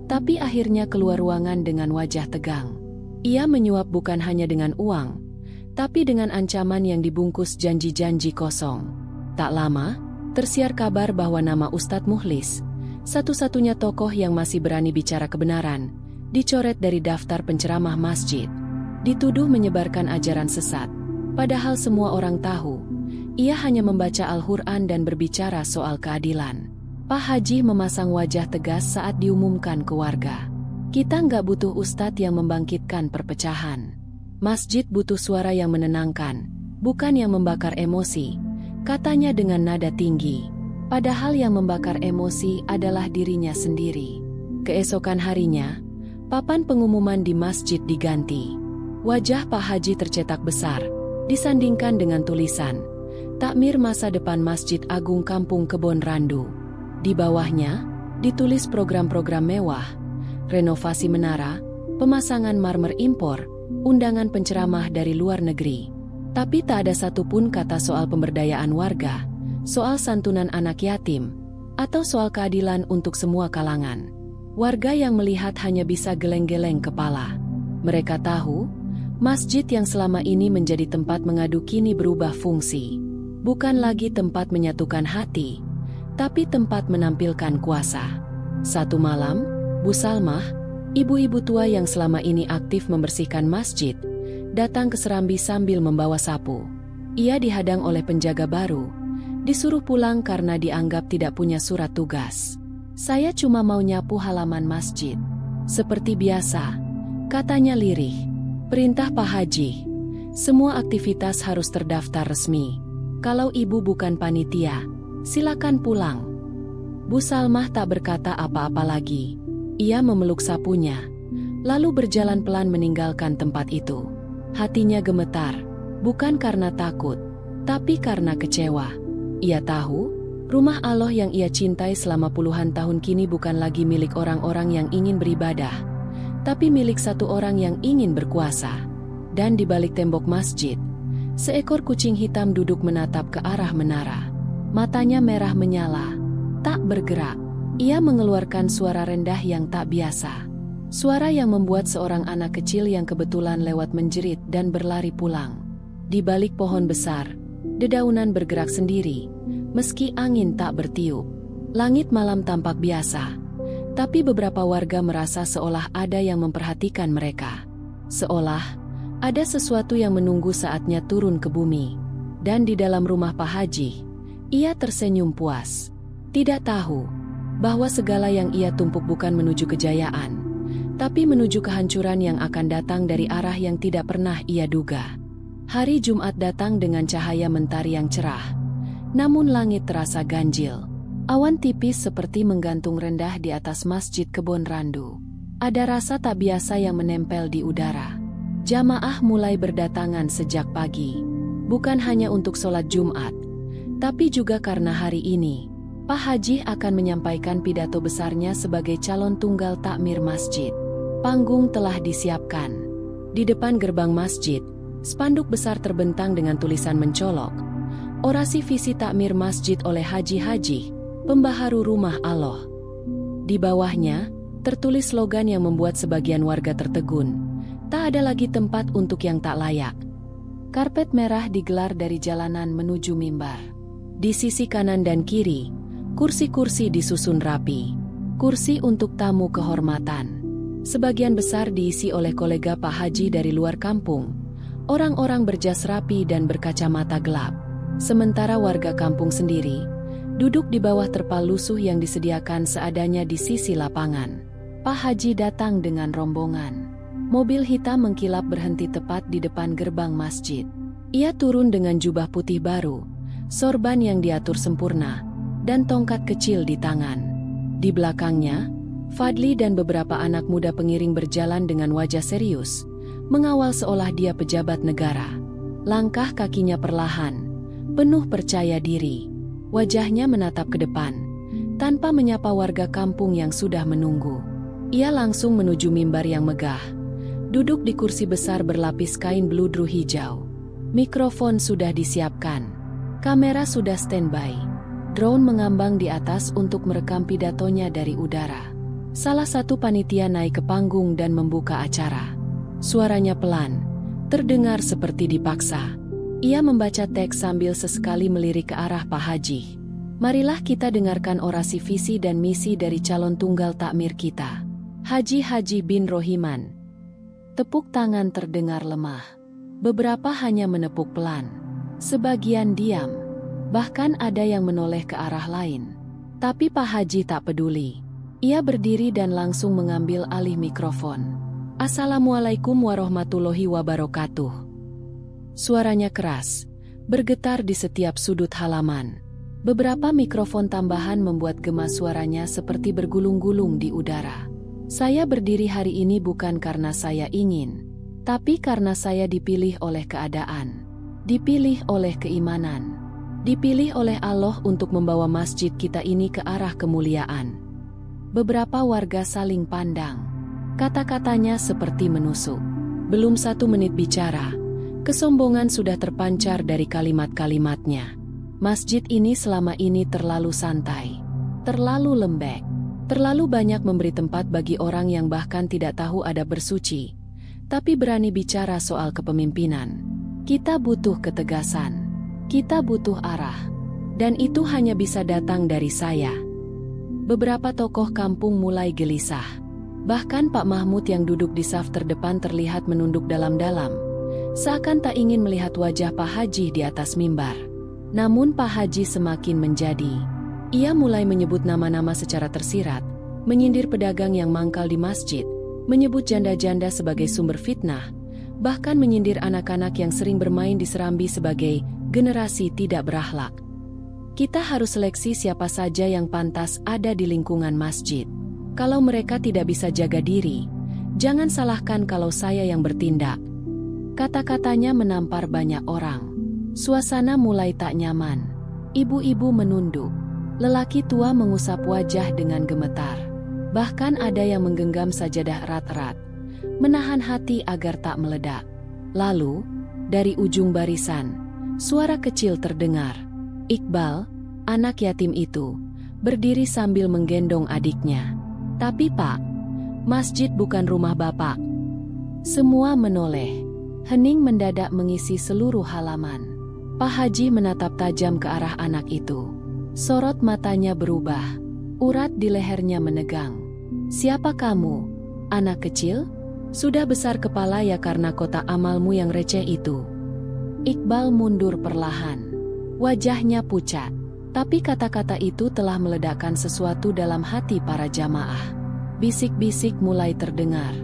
Tapi akhirnya keluar ruangan dengan wajah tegang. Ia menyuap bukan hanya dengan uang, tapi dengan ancaman yang dibungkus janji-janji kosong. Tak lama, tersiar kabar bahwa nama Ustadz Mukhlis, satu-satunya tokoh yang masih berani bicara kebenaran, dicoret dari daftar penceramah masjid. Dituduh menyebarkan ajaran sesat. Padahal semua orang tahu, ia hanya membaca Al-Quran dan berbicara soal keadilan. Pak Haji memasang wajah tegas saat diumumkan ke warga. Kita nggak butuh ustadz yang membangkitkan perpecahan. Masjid butuh suara yang menenangkan, bukan yang membakar emosi, katanya dengan nada tinggi. Padahal yang membakar emosi adalah dirinya sendiri. Keesokan harinya, papan pengumuman di masjid diganti. Wajah Pak Haji tercetak besar, disandingkan dengan tulisan, Takmir Masa Depan Masjid Agung Kampung Kebon Randu. Di bawahnya, ditulis program-program mewah, renovasi menara, pemasangan marmer impor, undangan penceramah dari luar negeri. Tapi tak ada satupun kata soal pemberdayaan warga, soal santunan anak yatim, atau soal keadilan untuk semua kalangan. Warga yang melihat hanya bisa geleng-geleng kepala. Mereka tahu, masjid yang selama ini menjadi tempat mengadu kini berubah fungsi. Bukan lagi tempat menyatukan hati, tapi tempat menampilkan kuasa. Satu malam, Bu Salmah, ibu-ibu tua yang selama ini aktif membersihkan masjid, datang ke Serambi sambil membawa sapu. Ia dihadang oleh penjaga baru, disuruh pulang karena dianggap tidak punya surat tugas. Saya cuma mau nyapu halaman masjid. Seperti biasa, katanya lirih. Perintah Pak Haji, semua aktivitas harus terdaftar resmi. Kalau ibu bukan panitia, silakan pulang. Bu Salmah tak berkata apa-apa lagi. Ia memeluk sapunya, lalu berjalan pelan meninggalkan tempat itu. Hatinya gemetar, bukan karena takut, tapi karena kecewa. Ia tahu, rumah Allah yang ia cintai selama puluhan tahun kini bukan lagi milik orang-orang yang ingin beribadah, tapi milik satu orang yang ingin berkuasa. Dan di balik tembok masjid, Seekor kucing hitam duduk menatap ke arah menara. Matanya merah menyala, tak bergerak. Ia mengeluarkan suara rendah yang tak biasa. Suara yang membuat seorang anak kecil yang kebetulan lewat menjerit dan berlari pulang. Di balik pohon besar, dedaunan bergerak sendiri, meski angin tak bertiup. Langit malam tampak biasa, tapi beberapa warga merasa seolah ada yang memperhatikan mereka. Seolah ada sesuatu yang menunggu saatnya turun ke bumi. Dan di dalam rumah Pak Haji, ia tersenyum puas. Tidak tahu bahwa segala yang ia tumpuk bukan menuju kejayaan, tapi menuju kehancuran yang akan datang dari arah yang tidak pernah ia duga. Hari Jumat datang dengan cahaya mentari yang cerah, namun langit terasa ganjil. Awan tipis seperti menggantung rendah di atas Masjid Kebon Randu. Ada rasa tak biasa yang menempel di udara. Jamaah mulai berdatangan sejak pagi, bukan hanya untuk sholat Jumat, tapi juga karena hari ini Pak Haji akan menyampaikan pidato besarnya sebagai calon tunggal takmir masjid. Panggung telah disiapkan. Di depan gerbang masjid, spanduk besar terbentang dengan tulisan mencolok, "Orasi visi takmir masjid oleh Haji-Haji, pembaharu rumah Allah." Di bawahnya, tertulis slogan yang membuat sebagian warga tertegun. Tak ada lagi tempat untuk yang tak layak. Karpet merah digelar dari jalanan menuju mimbar. Di sisi kanan dan kiri, kursi-kursi disusun rapi. Kursi untuk tamu kehormatan. Sebagian besar diisi oleh kolega Pak Haji dari luar kampung. Orang-orang berjas rapi dan berkacamata gelap. Sementara warga kampung sendiri duduk di bawah terpal lusuh yang disediakan seadanya di sisi lapangan. Pak Haji datang dengan rombongan. Mobil hitam mengkilap berhenti tepat di depan gerbang masjid. Ia turun dengan jubah putih baru, sorban yang diatur sempurna, dan tongkat kecil di tangan. Di belakangnya, Fadli dan beberapa anak muda pengiring berjalan dengan wajah serius, mengawal seolah dia pejabat negara. Langkah kakinya perlahan, penuh percaya diri. Wajahnya menatap ke depan, tanpa menyapa warga kampung yang sudah menunggu. Ia langsung menuju mimbar yang megah. Duduk di kursi besar berlapis kain bludru hijau. Mikrofon sudah disiapkan. Kamera sudah standby. Drone mengambang di atas untuk merekam pidatonya dari udara. Salah satu panitia naik ke panggung dan membuka acara. Suaranya pelan, terdengar seperti dipaksa. Ia membaca teks sambil sesekali melirik ke arah Pak Haji. "Marilah kita dengarkan orasi visi dan misi dari calon tunggal takmir kita, Haji bin Rohiman." Tepuk tangan terdengar lemah. Beberapa hanya menepuk pelan. Sebagian diam. Bahkan ada yang menoleh ke arah lain. Tapi Pak Haji tak peduli. Ia berdiri dan langsung mengambil alih mikrofon. "Assalamualaikum warahmatullahi wabarakatuh." Suaranya keras, bergetar di setiap sudut halaman. Beberapa mikrofon tambahan membuat gema suaranya seperti bergulung-gulung di udara. "Saya berdiri hari ini bukan karena saya ingin, tapi karena saya dipilih oleh keadaan, dipilih oleh keimanan, dipilih oleh Allah untuk membawa masjid kita ini ke arah kemuliaan." Beberapa warga saling pandang. Kata-katanya seperti menusuk. Belum 1 menit bicara, kesombongan sudah terpancar dari kalimat-kalimatnya. Masjid ini selama ini terlalu santai, terlalu lembek. Terlalu banyak memberi tempat bagi orang yang bahkan tidak tahu adab bersuci, tapi berani bicara soal kepemimpinan. Kita butuh ketegasan, kita butuh arah, dan itu hanya bisa datang dari saya. Beberapa tokoh kampung mulai gelisah. Bahkan Pak Mahmud yang duduk di saf terdepan terlihat menunduk dalam-dalam, seakan tak ingin melihat wajah Pak Haji di atas mimbar. Namun Pak Haji semakin menjadi. Ia mulai menyebut nama-nama secara tersirat, menyindir pedagang yang mangkal di masjid, menyebut janda-janda sebagai sumber fitnah, bahkan menyindir anak-anak yang sering bermain di serambi sebagai generasi tidak berakhlak. Kita harus seleksi siapa saja yang pantas ada di lingkungan masjid. Kalau mereka tidak bisa jaga diri, jangan salahkan kalau saya yang bertindak. Kata-katanya menampar banyak orang. Suasana mulai tak nyaman. Ibu-ibu menunduk. Lelaki tua mengusap wajah dengan gemetar. Bahkan ada yang menggenggam sajadah erat-erat, menahan hati agar tak meledak. Lalu, Dari ujung barisan, suara kecil terdengar. Iqbal, anak yatim itu, berdiri sambil menggendong adiknya. Tapi Pak, masjid bukan rumah Bapak. Semua menoleh. Hening mendadak mengisi seluruh halaman. Pak Haji menatap tajam ke arah anak itu. Sorot matanya berubah. Urat di lehernya menegang. Siapa kamu? Anak kecil? Sudah besar kepala ya karena kotak amalmu yang receh itu. Iqbal mundur perlahan. Wajahnya pucat. Tapi kata-kata itu telah meledakkan sesuatu dalam hati para jamaah. Bisik-bisik mulai terdengar.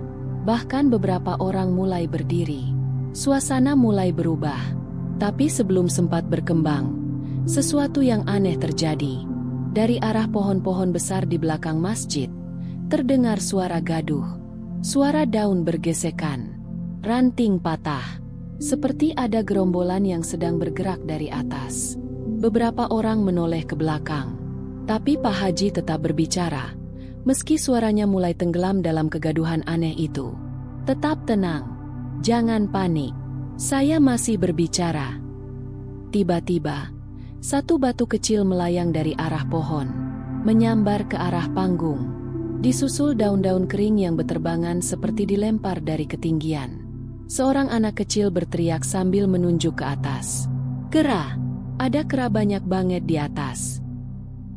Bahkan beberapa orang mulai berdiri. Suasana mulai berubah. Tapi sebelum sempat berkembang, sesuatu yang aneh terjadi. Dari arah pohon-pohon besar di belakang masjid, terdengar suara gaduh. Suara daun bergesekan. Ranting patah. Seperti ada gerombolan yang sedang bergerak dari atas. Beberapa orang menoleh ke belakang. Tapi Pak Haji tetap berbicara. Meski suaranya mulai tenggelam dalam kegaduhan aneh itu. Tetap tenang. Jangan panik. Saya masih berbicara. Tiba-tiba, satu batu kecil melayang dari arah pohon, menyambar ke arah panggung. Disusul daun-daun kering yang beterbangan seperti dilempar dari ketinggian. Seorang anak kecil berteriak sambil menunjuk ke atas. Kera! Ada kera banyak banget di atas.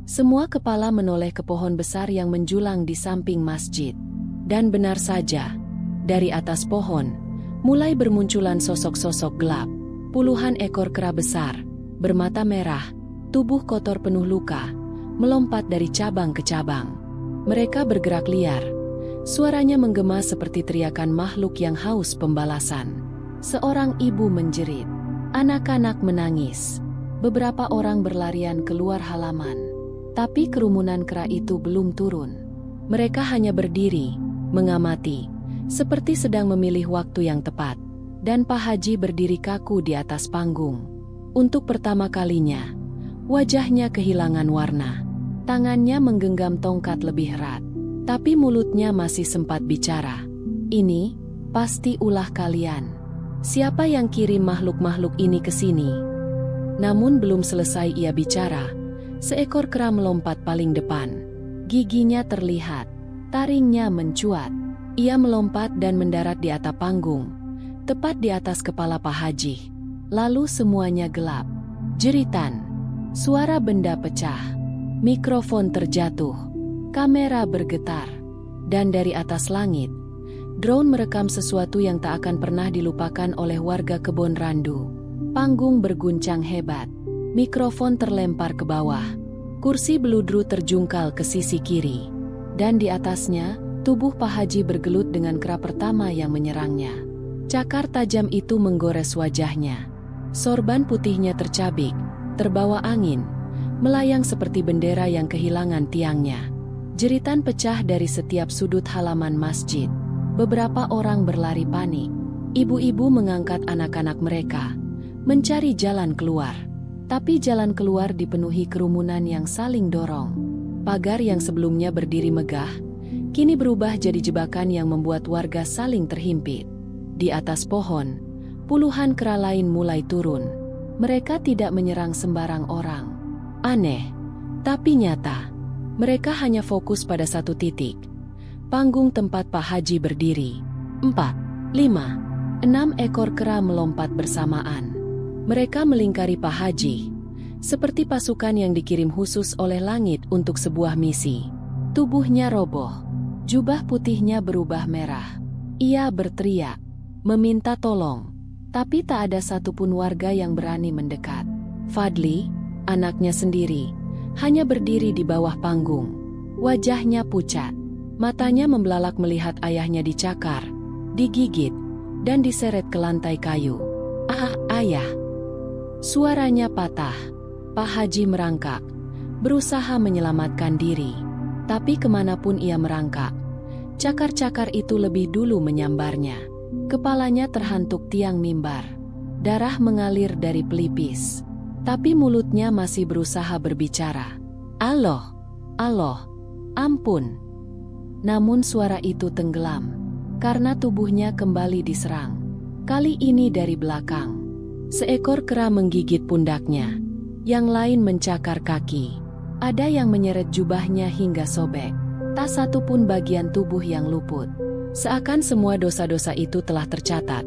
Semua kepala menoleh ke pohon besar yang menjulang di samping masjid. Dan benar saja, dari atas pohon, mulai bermunculan sosok-sosok gelap. Puluhan ekor kera besar, bermata merah, tubuh kotor penuh luka, melompat dari cabang ke cabang. Mereka bergerak liar. Suaranya menggema seperti teriakan makhluk yang haus pembalasan. Seorang ibu menjerit. Anak-anak menangis. Beberapa orang berlarian keluar halaman. Tapi kerumunan kera itu belum turun. Mereka hanya berdiri, mengamati, seperti sedang memilih waktu yang tepat. Dan Pak Haji berdiri kaku di atas panggung. Untuk pertama kalinya, wajahnya kehilangan warna. Tangannya menggenggam tongkat lebih erat. Tapi mulutnya masih sempat bicara. Ini, pasti ulah kalian. Siapa yang kirim makhluk-makhluk ini ke sini? Namun belum selesai ia bicara, seekor kera melompat paling depan. Giginya terlihat, taringnya mencuat. Ia melompat dan mendarat di atap panggung, tepat di atas kepala Pak Haji. Lalu semuanya gelap. Jeritan. Suara benda pecah. Mikrofon terjatuh. Kamera bergetar. Dan dari atas langit, drone merekam sesuatu yang tak akan pernah dilupakan oleh warga Kebon Randu. Panggung berguncang hebat. Mikrofon terlempar ke bawah. Kursi beludru terjungkal ke sisi kiri. Dan di atasnya, tubuh Pak Haji bergelut dengan kera pertama yang menyerangnya. Cakar tajam itu menggores wajahnya. Sorban putihnya tercabik, terbawa angin, melayang seperti bendera yang kehilangan tiangnya. Jeritan pecah dari setiap sudut halaman masjid. Beberapa orang berlari panik. Ibu-ibu mengangkat anak-anak mereka, mencari jalan keluar. Tapi jalan keluar dipenuhi kerumunan yang saling dorong. Pagar yang sebelumnya berdiri megah, kini berubah jadi jebakan yang membuat warga saling terhimpit. Di atas pohon, puluhan kera lain mulai turun. Mereka tidak menyerang sembarang orang. Aneh, tapi nyata. Mereka hanya fokus pada satu titik. Panggung tempat Pak Haji berdiri. 4, 5, 6 ekor kera melompat bersamaan. Mereka melingkari Pak Haji, seperti pasukan yang dikirim khusus oleh langit untuk sebuah misi. Tubuhnya roboh, jubah putihnya berubah merah. Ia berteriak, meminta tolong, tapi tak ada satupun warga yang berani mendekat. Fadli, anaknya sendiri, hanya berdiri di bawah panggung. Wajahnya pucat, matanya membelalak melihat ayahnya dicakar, digigit, dan diseret ke lantai kayu. Ayah! Suaranya patah. Pak Haji merangkak, berusaha menyelamatkan diri. Tapi kemanapun ia merangkak, cakar-cakar itu lebih dulu menyambarnya. Kepalanya terhantuk tiang mimbar. Darah mengalir dari pelipis. Tapi mulutnya masih berusaha berbicara. Allah, ampun. Namun suara itu tenggelam, karena tubuhnya kembali diserang. Kali ini dari belakang. Seekor kera menggigit pundaknya, yang lain mencakar kaki. Ada yang menyeret jubahnya hingga sobek. Tak satu pun bagian tubuh yang luput. Seakan semua dosa-dosa itu telah tercatat,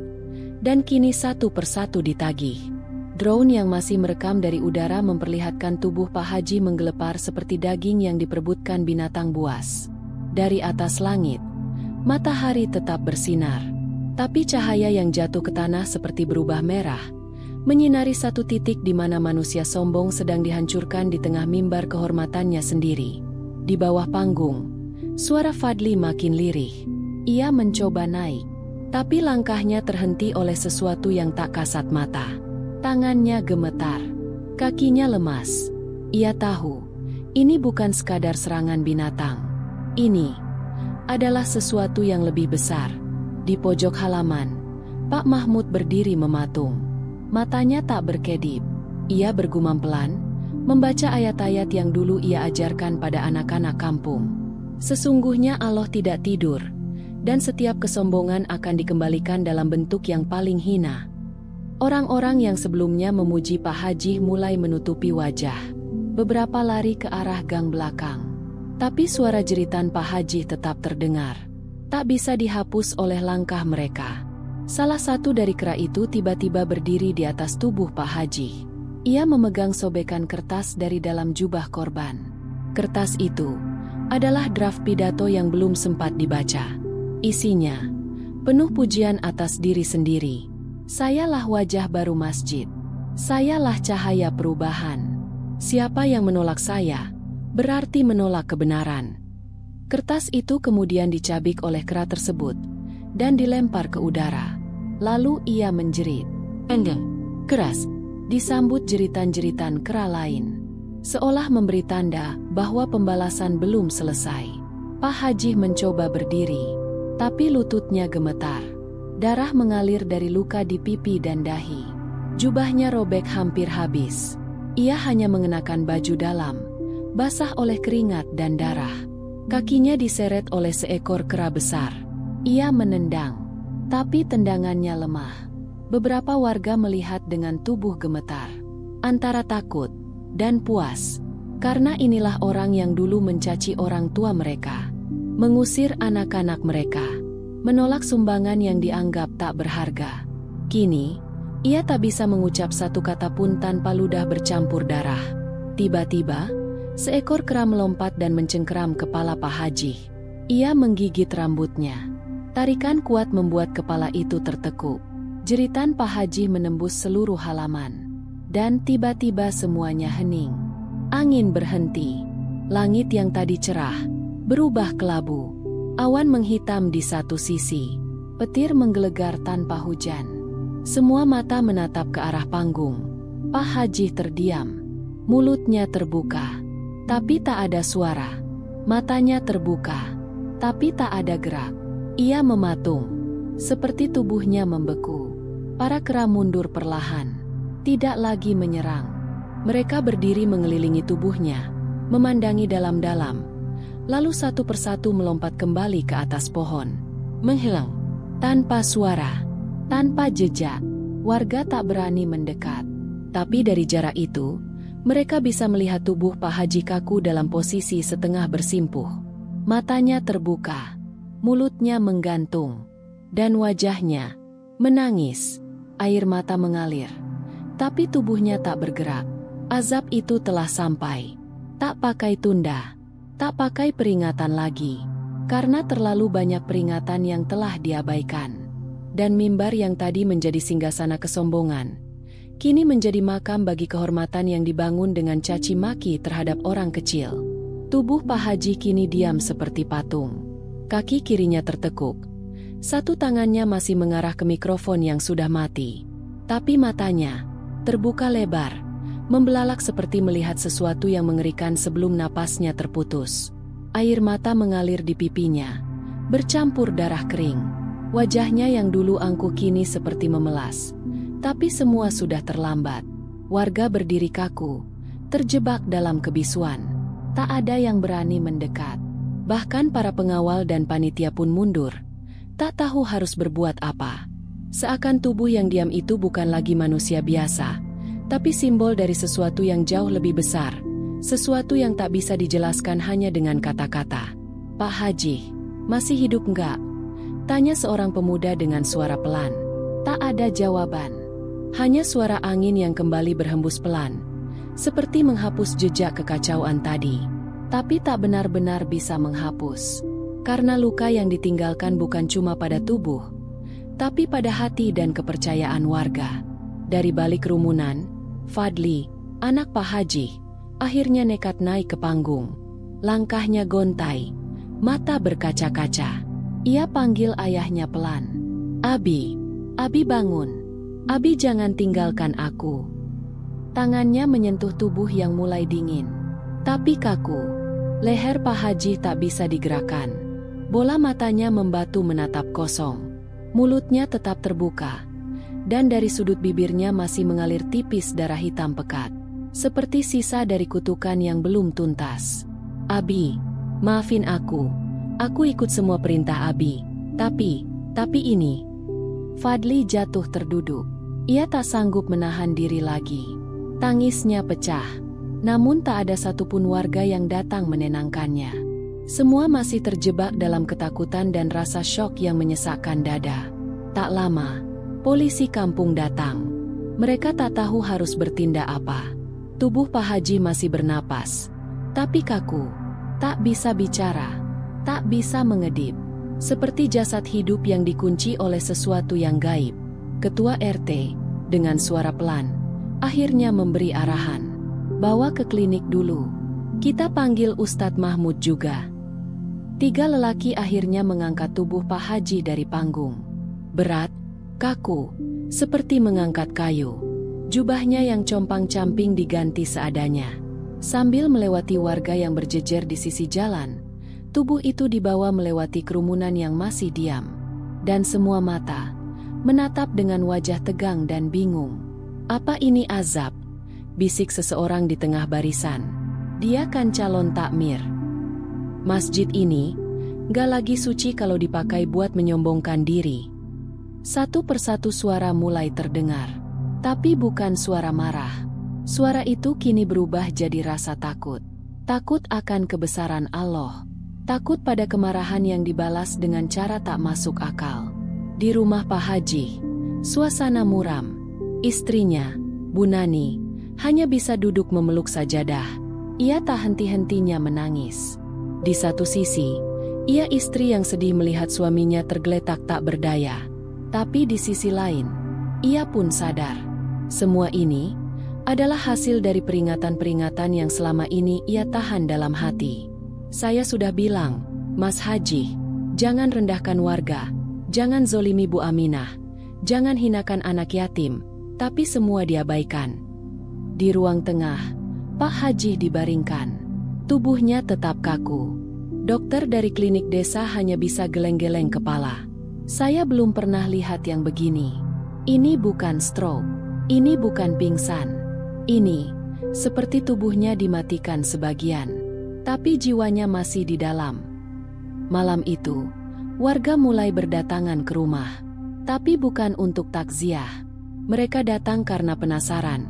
dan kini satu persatu ditagih. Drone yang masih merekam dari udara memperlihatkan tubuh Pak Haji menggelepar seperti daging yang diperebutkan binatang buas. Dari atas langit, matahari tetap bersinar, tapi cahaya yang jatuh ke tanah seperti berubah merah, menyinari satu titik di mana manusia sombong sedang dihancurkan di tengah mimbar kehormatannya sendiri. Di bawah panggung, suara Fadli makin lirih. Ia mencoba naik, tapi langkahnya terhenti oleh sesuatu yang tak kasat mata. Tangannya gemetar, kakinya lemas. Ia tahu, ini bukan sekadar serangan binatang. Ini adalah sesuatu yang lebih besar. Di pojok halaman, Pak Mahmud berdiri mematung. Matanya tak berkedip. Ia bergumam pelan, membaca ayat-ayat yang dulu ia ajarkan pada anak-anak kampung. Sesungguhnya Allah tidak tidur, dan setiap kesombongan akan dikembalikan dalam bentuk yang paling hina. Orang-orang yang sebelumnya memuji Pak Haji mulai menutupi wajah. Beberapa lari ke arah gang belakang. Tapi suara jeritan Pak Haji tetap terdengar. Tak bisa dihapus oleh langkah mereka. Salah satu dari kera itu tiba-tiba berdiri di atas tubuh Pak Haji. Ia memegang sobekan kertas dari dalam jubah korban. Kertas itu adalah draft pidato yang belum sempat dibaca. Isinya penuh pujian atas diri sendiri. Sayalah wajah baru masjid. Sayalah cahaya perubahan. Siapa yang menolak saya, berarti menolak kebenaran. Kertas itu kemudian dicabik oleh kera tersebut dan dilempar ke udara. Lalu ia menjerit. "Anda keras!" Disambut jeritan-jeritan kera lain, seolah memberi tanda bahwa pembalasan belum selesai. Pak Haji mencoba berdiri, tapi lututnya gemetar. Darah mengalir dari luka di pipi dan dahi. Jubahnya robek hampir habis. Ia hanya mengenakan baju dalam, basah oleh keringat dan darah. Kakinya diseret oleh seekor kera besar. Ia menendang, tapi tendangannya lemah. Beberapa warga melihat dengan tubuh gemetar, antara takut dan puas, karena inilah orang yang dulu mencaci orang tua mereka, mengusir anak-anak mereka, menolak sumbangan yang dianggap tak berharga. Kini, ia tak bisa mengucap satu kata pun tanpa ludah bercampur darah. Tiba-tiba, seekor kera melompat dan mencengkeram kepala Pak Haji. Ia menggigit rambutnya. Tarikan kuat membuat kepala itu tertekuk. Jeritan Pak Haji menembus seluruh halaman. Dan tiba-tiba semuanya hening. Angin berhenti. Langit yang tadi cerah berubah kelabu. Awan menghitam di satu sisi. Petir menggelegar tanpa hujan. Semua mata menatap ke arah panggung. Pak Haji terdiam. Mulutnya terbuka, tapi tak ada suara. Matanya terbuka, tapi tak ada gerak. Ia mematung, seperti tubuhnya membeku. Para kera mundur perlahan, tidak lagi menyerang. Mereka berdiri mengelilingi tubuhnya, memandangi dalam-dalam. Lalu satu persatu melompat kembali ke atas pohon. Menghilang, tanpa suara, tanpa jejak. Warga tak berani mendekat. Tapi dari jarak itu, mereka bisa melihat tubuh Pak Haji kaku dalam posisi setengah bersimpuh. Matanya terbuka, mulutnya menggantung, dan wajahnya menangis. Air mata mengalir, tapi tubuhnya tak bergerak. Azab itu telah sampai. Tak pakai tunda, tak pakai peringatan lagi, karena terlalu banyak peringatan yang telah diabaikan. Dan mimbar yang tadi menjadi singgasana kesombongan, kini menjadi makam bagi kehormatan yang dibangun dengan caci maki terhadap orang kecil. Tubuh Pak Haji kini diam seperti patung. Kaki kirinya tertekuk. Satu tangannya masih mengarah ke mikrofon yang sudah mati. Tapi matanya terbuka lebar, membelalak seperti melihat sesuatu yang mengerikan sebelum napasnya terputus. Air mata mengalir di pipinya, bercampur darah kering. Wajahnya yang dulu angkuh kini seperti memelas. Tapi semua sudah terlambat. Warga berdiri kaku, terjebak dalam kebisuan. Tak ada yang berani mendekat. Bahkan para pengawal dan panitia pun mundur. Tak tahu harus berbuat apa. Seakan tubuh yang diam itu bukan lagi manusia biasa, tapi simbol dari sesuatu yang jauh lebih besar, sesuatu yang tak bisa dijelaskan hanya dengan kata-kata. "Pak Haji, masih hidup enggak?" tanya seorang pemuda dengan suara pelan. Tak ada jawaban. Hanya suara angin yang kembali berhembus pelan, seperti menghapus jejak kekacauan tadi. Tapi tak benar-benar bisa menghapus. Karena luka yang ditinggalkan bukan cuma pada tubuh, tapi pada hati dan kepercayaan warga. Dari balik kerumunan, Fadli, anak Pak Haji, akhirnya nekat naik ke panggung. Langkahnya gontai, mata berkaca-kaca. Ia panggil ayahnya pelan. "Abi, Abi bangun. Abi jangan tinggalkan aku." Tangannya menyentuh tubuh yang mulai dingin, tapi kaku. Leher Pak Haji tak bisa digerakkan. Bola matanya membatu menatap kosong. Mulutnya tetap terbuka, dan dari sudut bibirnya masih mengalir tipis darah hitam pekat, seperti sisa dari kutukan yang belum tuntas. "Abi, maafin aku. Aku ikut semua perintah Abi. Tapi ini..." Fadli jatuh terduduk. Ia tak sanggup menahan diri lagi. Tangisnya pecah. Namun tak ada satupun warga yang datang menenangkannya. Semua masih terjebak dalam ketakutan dan rasa syok yang menyesakkan dada. Tak lama, polisi kampung datang. Mereka tak tahu harus bertindak apa. Tubuh Pak Haji masih bernapas, tapi kaku. Tak bisa bicara, tak bisa mengedip. Seperti jasad hidup yang dikunci oleh sesuatu yang gaib. Ketua RT, dengan suara pelan, akhirnya memberi arahan. "Bawa ke klinik dulu. Kita panggil Ustadz Mahmud juga." 3 lelaki akhirnya mengangkat tubuh Pak Haji dari panggung. Berat, kaku, seperti mengangkat kayu. Jubahnya yang compang-camping diganti seadanya. Sambil melewati warga yang berjejer di sisi jalan, tubuh itu dibawa melewati kerumunan yang masih diam. Dan semua mata menatap dengan wajah tegang dan bingung. "Apa ini azab?" bisik seseorang di tengah barisan. "Dia kan calon takmir. Masjid ini gak lagi suci kalau dipakai buat menyombongkan diri." Satu persatu suara mulai terdengar. Tapi bukan suara marah. Suara itu kini berubah jadi rasa takut. Takut akan kebesaran Allah. Takut pada kemarahan yang dibalas dengan cara tak masuk akal. Di rumah Pak Haji, suasana muram. Istrinya, Bu Nani, hanya bisa duduk memeluk sajadah. Ia tak henti-hentinya menangis. Di satu sisi, ia istri yang sedih melihat suaminya tergeletak tak berdaya. Tapi di sisi lain, ia pun sadar. Semua ini adalah hasil dari peringatan-peringatan yang selama ini ia tahan dalam hati. "Saya sudah bilang, Mas Haji, jangan rendahkan warga, jangan zolimi Bu Aminah, jangan hinakan anak yatim," tapi semua diabaikan. Di ruang tengah, Pak Haji dibaringkan. Tubuhnya tetap kaku. Dokter dari klinik desa hanya bisa geleng-geleng kepala. "Saya belum pernah lihat yang begini. Ini bukan stroke. Ini bukan pingsan. Ini seperti tubuhnya dimatikan sebagian, tapi jiwanya masih di dalam." Malam itu, warga mulai berdatangan ke rumah. Tapi bukan untuk takziah. Mereka datang karena penasaran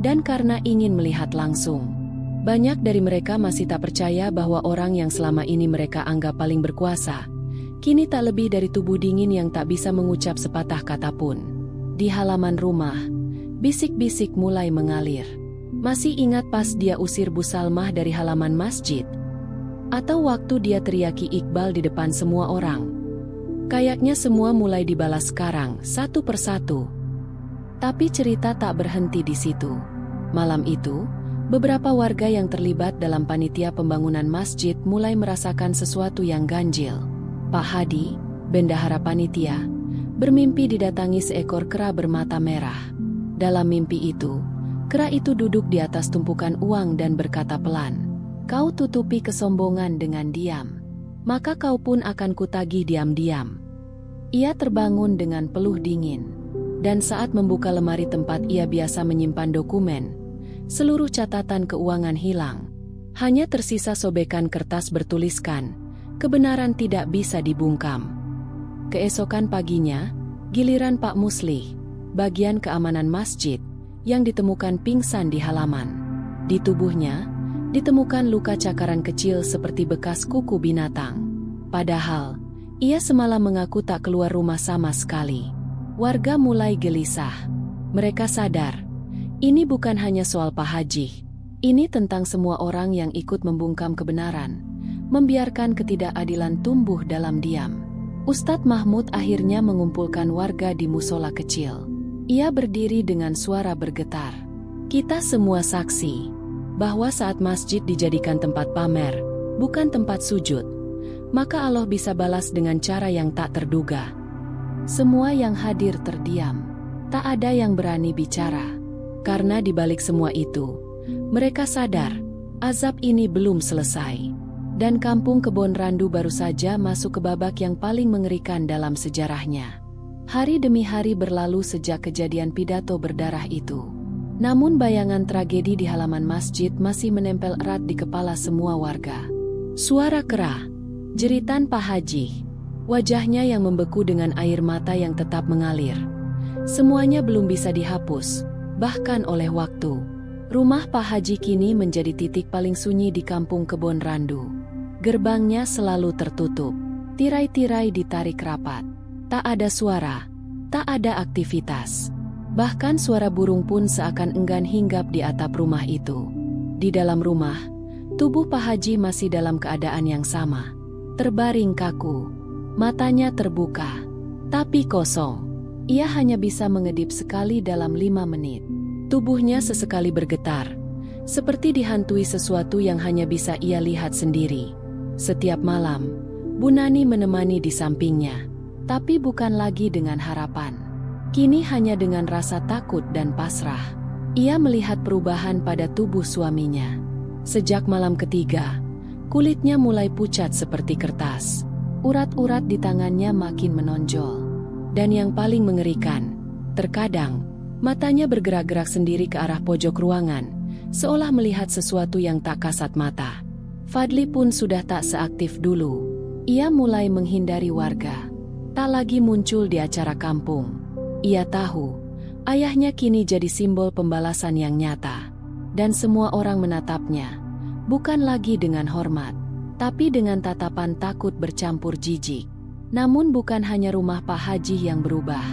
dan karena ingin melihat langsung. Banyak dari mereka masih tak percaya bahwa orang yang selama ini mereka anggap paling berkuasa, kini tak lebih dari tubuh dingin yang tak bisa mengucap sepatah kata pun. Di halaman rumah, bisik-bisik mulai mengalir. Masih ingat pas dia usir Bu Salmah dari halaman masjid? Atau waktu dia teriaki Iqbal di depan semua orang? Kayaknya semua mulai dibalas sekarang, satu persatu. Tapi cerita tak berhenti di situ. Malam itu, beberapa warga yang terlibat dalam panitia pembangunan masjid mulai merasakan sesuatu yang ganjil. Pak Hadi, bendahara panitia, bermimpi didatangi seekor kera bermata merah. Dalam mimpi itu, kera itu duduk di atas tumpukan uang dan berkata pelan, "Kau tutupi kesombongan dengan diam, maka kau pun akan kutagih diam-diam." Ia terbangun dengan peluh dingin, dan saat membuka lemari tempat ia biasa menyimpan dokumen, seluruh catatan keuangan hilang. Hanya tersisa sobekan kertas bertuliskan, "Kebenaran tidak bisa dibungkam." Keesokan paginya, Giliran Pak Muslih, bagian keamanan masjid, yang ditemukan pingsan di halaman. Di tubuhnya, ditemukan luka cakaran kecil seperti bekas kuku binatang. Padahal, ia semalam mengaku tak keluar rumah sama sekali. Warga mulai gelisah. Mereka sadar, ini bukan hanya soal Pak Haji. Ini tentang semua orang yang ikut membungkam kebenaran, membiarkan ketidakadilan tumbuh dalam diam. Ustadz Mahmud akhirnya mengumpulkan warga di musola kecil. Ia berdiri dengan suara bergetar. Kita semua saksi bahwa saat masjid dijadikan tempat pamer, bukan tempat sujud, maka Allah bisa balas dengan cara yang tak terduga. Semua yang hadir terdiam. Tak ada yang berani bicara. Karena di balik semua itu, mereka sadar, azab ini belum selesai. Dan kampung Kebon Randu baru saja masuk ke babak yang paling mengerikan dalam sejarahnya. Hari demi hari berlalu sejak kejadian pidato berdarah itu. Namun bayangan tragedi di halaman masjid masih menempel erat di kepala semua warga. Suara kera, jeritan Pak Haji, wajahnya yang membeku dengan air mata yang tetap mengalir. Semuanya belum bisa dihapus, bahkan oleh waktu. Rumah Pak Haji kini menjadi titik paling sunyi di kampung Kebon Randu. Gerbangnya selalu tertutup, tirai-tirai ditarik rapat. Tak ada suara, tak ada aktivitas. Bahkan suara burung pun seakan enggan hinggap di atap rumah itu. Di dalam rumah, tubuh Pak Haji masih dalam keadaan yang sama. Terbaring kaku, matanya terbuka, tapi kosong. Ia hanya bisa mengedip sekali dalam 5 menit. Tubuhnya sesekali bergetar, seperti dihantui sesuatu yang hanya bisa ia lihat sendiri. Setiap malam, Bu Nani menemani di sampingnya, tapi bukan lagi dengan harapan. Kini hanya dengan rasa takut dan pasrah. Ia melihat perubahan pada tubuh suaminya. Sejak malam ketiga, kulitnya mulai pucat seperti kertas. Urat-urat di tangannya makin menonjol. Dan yang paling mengerikan, terkadang, matanya bergerak-gerak sendiri ke arah pojok ruangan, seolah melihat sesuatu yang tak kasat mata. Fadli pun sudah tak seaktif dulu. Ia mulai menghindari warga. Tak lagi muncul di acara kampung. Ia tahu, ayahnya kini jadi simbol pembalasan yang nyata. Dan semua orang menatapnya, bukan lagi dengan hormat, tapi dengan tatapan takut bercampur jijik. Namun bukan hanya rumah Pak Haji yang berubah.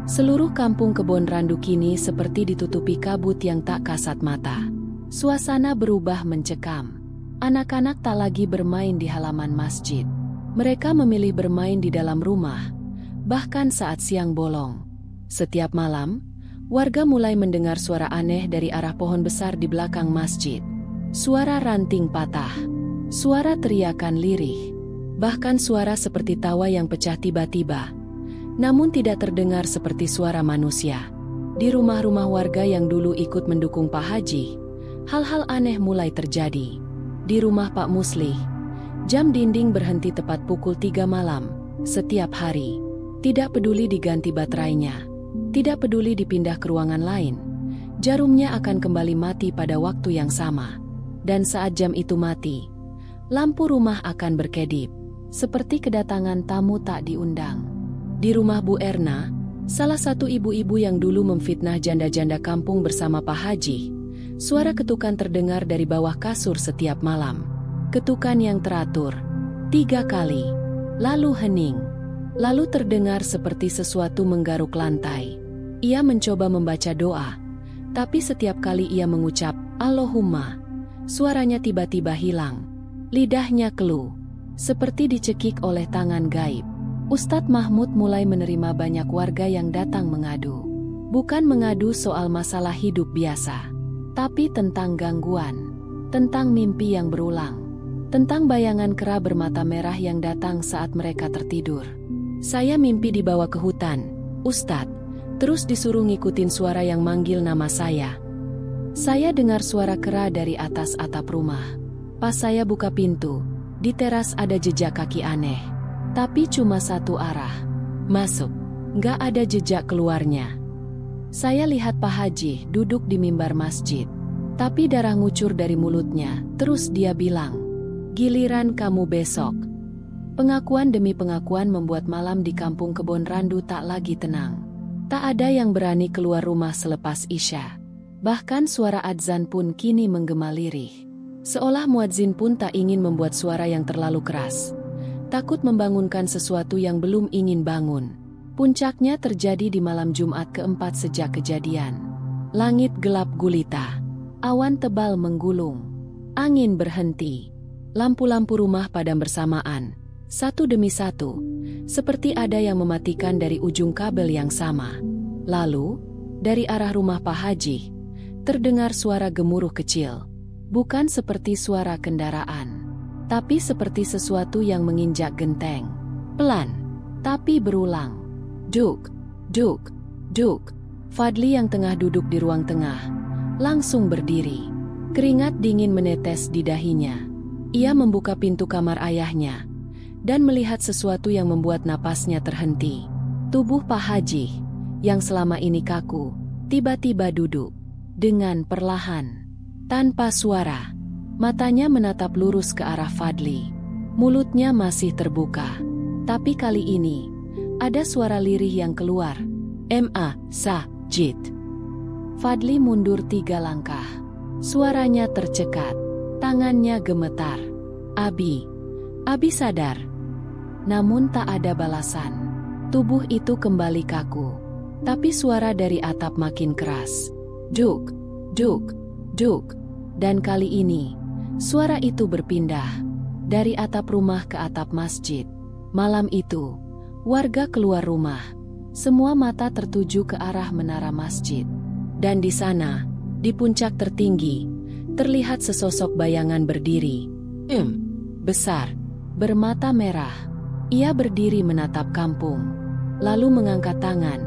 Seluruh kampung Kebon Randu kini seperti ditutupi kabut yang tak kasat mata. Suasana berubah mencekam. Anak-anak tak lagi bermain di halaman masjid. Mereka memilih bermain di dalam rumah, bahkan saat siang bolong. Setiap malam, warga mulai mendengar suara aneh dari arah pohon besar di belakang masjid. Suara ranting patah, suara teriakan lirih, bahkan suara seperti tawa yang pecah tiba-tiba. Namun tidak terdengar seperti suara manusia. Di rumah-rumah warga yang dulu ikut mendukung Pak Haji, hal-hal aneh mulai terjadi. Di rumah Pak Muslih, jam dinding berhenti tepat pukul 3 malam, setiap hari. Tidak peduli diganti baterainya, tidak peduli dipindah ke ruangan lain, jarumnya akan kembali mati pada waktu yang sama. Dan saat jam itu mati, lampu rumah akan berkedip, seperti kedatangan tamu tak diundang. Di rumah Bu Erna, salah satu ibu-ibu yang dulu memfitnah janda-janda kampung bersama Pak Haji, suara ketukan terdengar dari bawah kasur setiap malam. Ketukan yang teratur, 3 kali, lalu hening, lalu terdengar seperti sesuatu menggaruk lantai. Ia mencoba membaca doa, tapi setiap kali ia mengucap, Allahumma, suaranya tiba-tiba hilang. Lidahnya keluh, seperti dicekik oleh tangan gaib. Ustadz Mahmud mulai menerima banyak warga yang datang mengadu. Bukan mengadu soal masalah hidup biasa, tapi tentang gangguan, tentang mimpi yang berulang, tentang bayangan kera bermata merah yang datang saat mereka tertidur. Saya mimpi dibawa ke hutan, Ustadz, terus disuruh ngikutin suara yang manggil nama saya. Saya dengar suara kera dari atas atap rumah. Pas saya buka pintu, di teras ada jejak kaki aneh, tapi cuma satu arah, masuk, nggak ada jejak keluarnya. Saya lihat Pak Haji duduk di mimbar masjid, tapi darah ngucur dari mulutnya. Terus dia bilang, giliran kamu besok. Pengakuan demi pengakuan membuat malam di kampung Kebon Randu tak lagi tenang. Tak ada yang berani keluar rumah selepas Isya. Bahkan suara adzan pun kini menggema lirih. Seolah muadzin pun tak ingin membuat suara yang terlalu keras. Takut membangunkan sesuatu yang belum ingin bangun. Puncaknya terjadi di malam Jumat keempat sejak kejadian. Langit gelap gulita. Awan tebal menggulung. Angin berhenti. Lampu-lampu rumah padam bersamaan. Satu demi satu. Seperti ada yang mematikan dari ujung kabel yang sama. Lalu, dari arah rumah Pak Haji, terdengar suara gemuruh kecil. Bukan seperti suara kendaraan. Tapi seperti sesuatu yang menginjak genteng. Pelan, tapi berulang. Duk, duk, duk. Fadli yang tengah duduk di ruang tengah, langsung berdiri. Keringat dingin menetes di dahinya. Ia membuka pintu kamar ayahnya, dan melihat sesuatu yang membuat napasnya terhenti. Tubuh Pak Haji, yang selama ini kaku, tiba-tiba duduk. Dengan perlahan, tanpa suara. Matanya menatap lurus ke arah Fadli. Mulutnya masih terbuka. Tapi kali ini, ada suara lirih yang keluar. Sajid. Fadli mundur 3 langkah. Suaranya tercekat. Tangannya gemetar. Abi sadar. Namun tak ada balasan. Tubuh itu kembali kaku. Tapi suara dari atap makin keras. Duk, duk, duk. Dan kali ini, suara itu berpindah dari atap rumah ke atap masjid. Malam itu, warga keluar rumah. Semua mata tertuju ke arah menara masjid. Dan di sana, di puncak tertinggi, terlihat sesosok bayangan berdiri. Besar, bermata merah. Ia berdiri menatap kampung, lalu mengangkat tangan,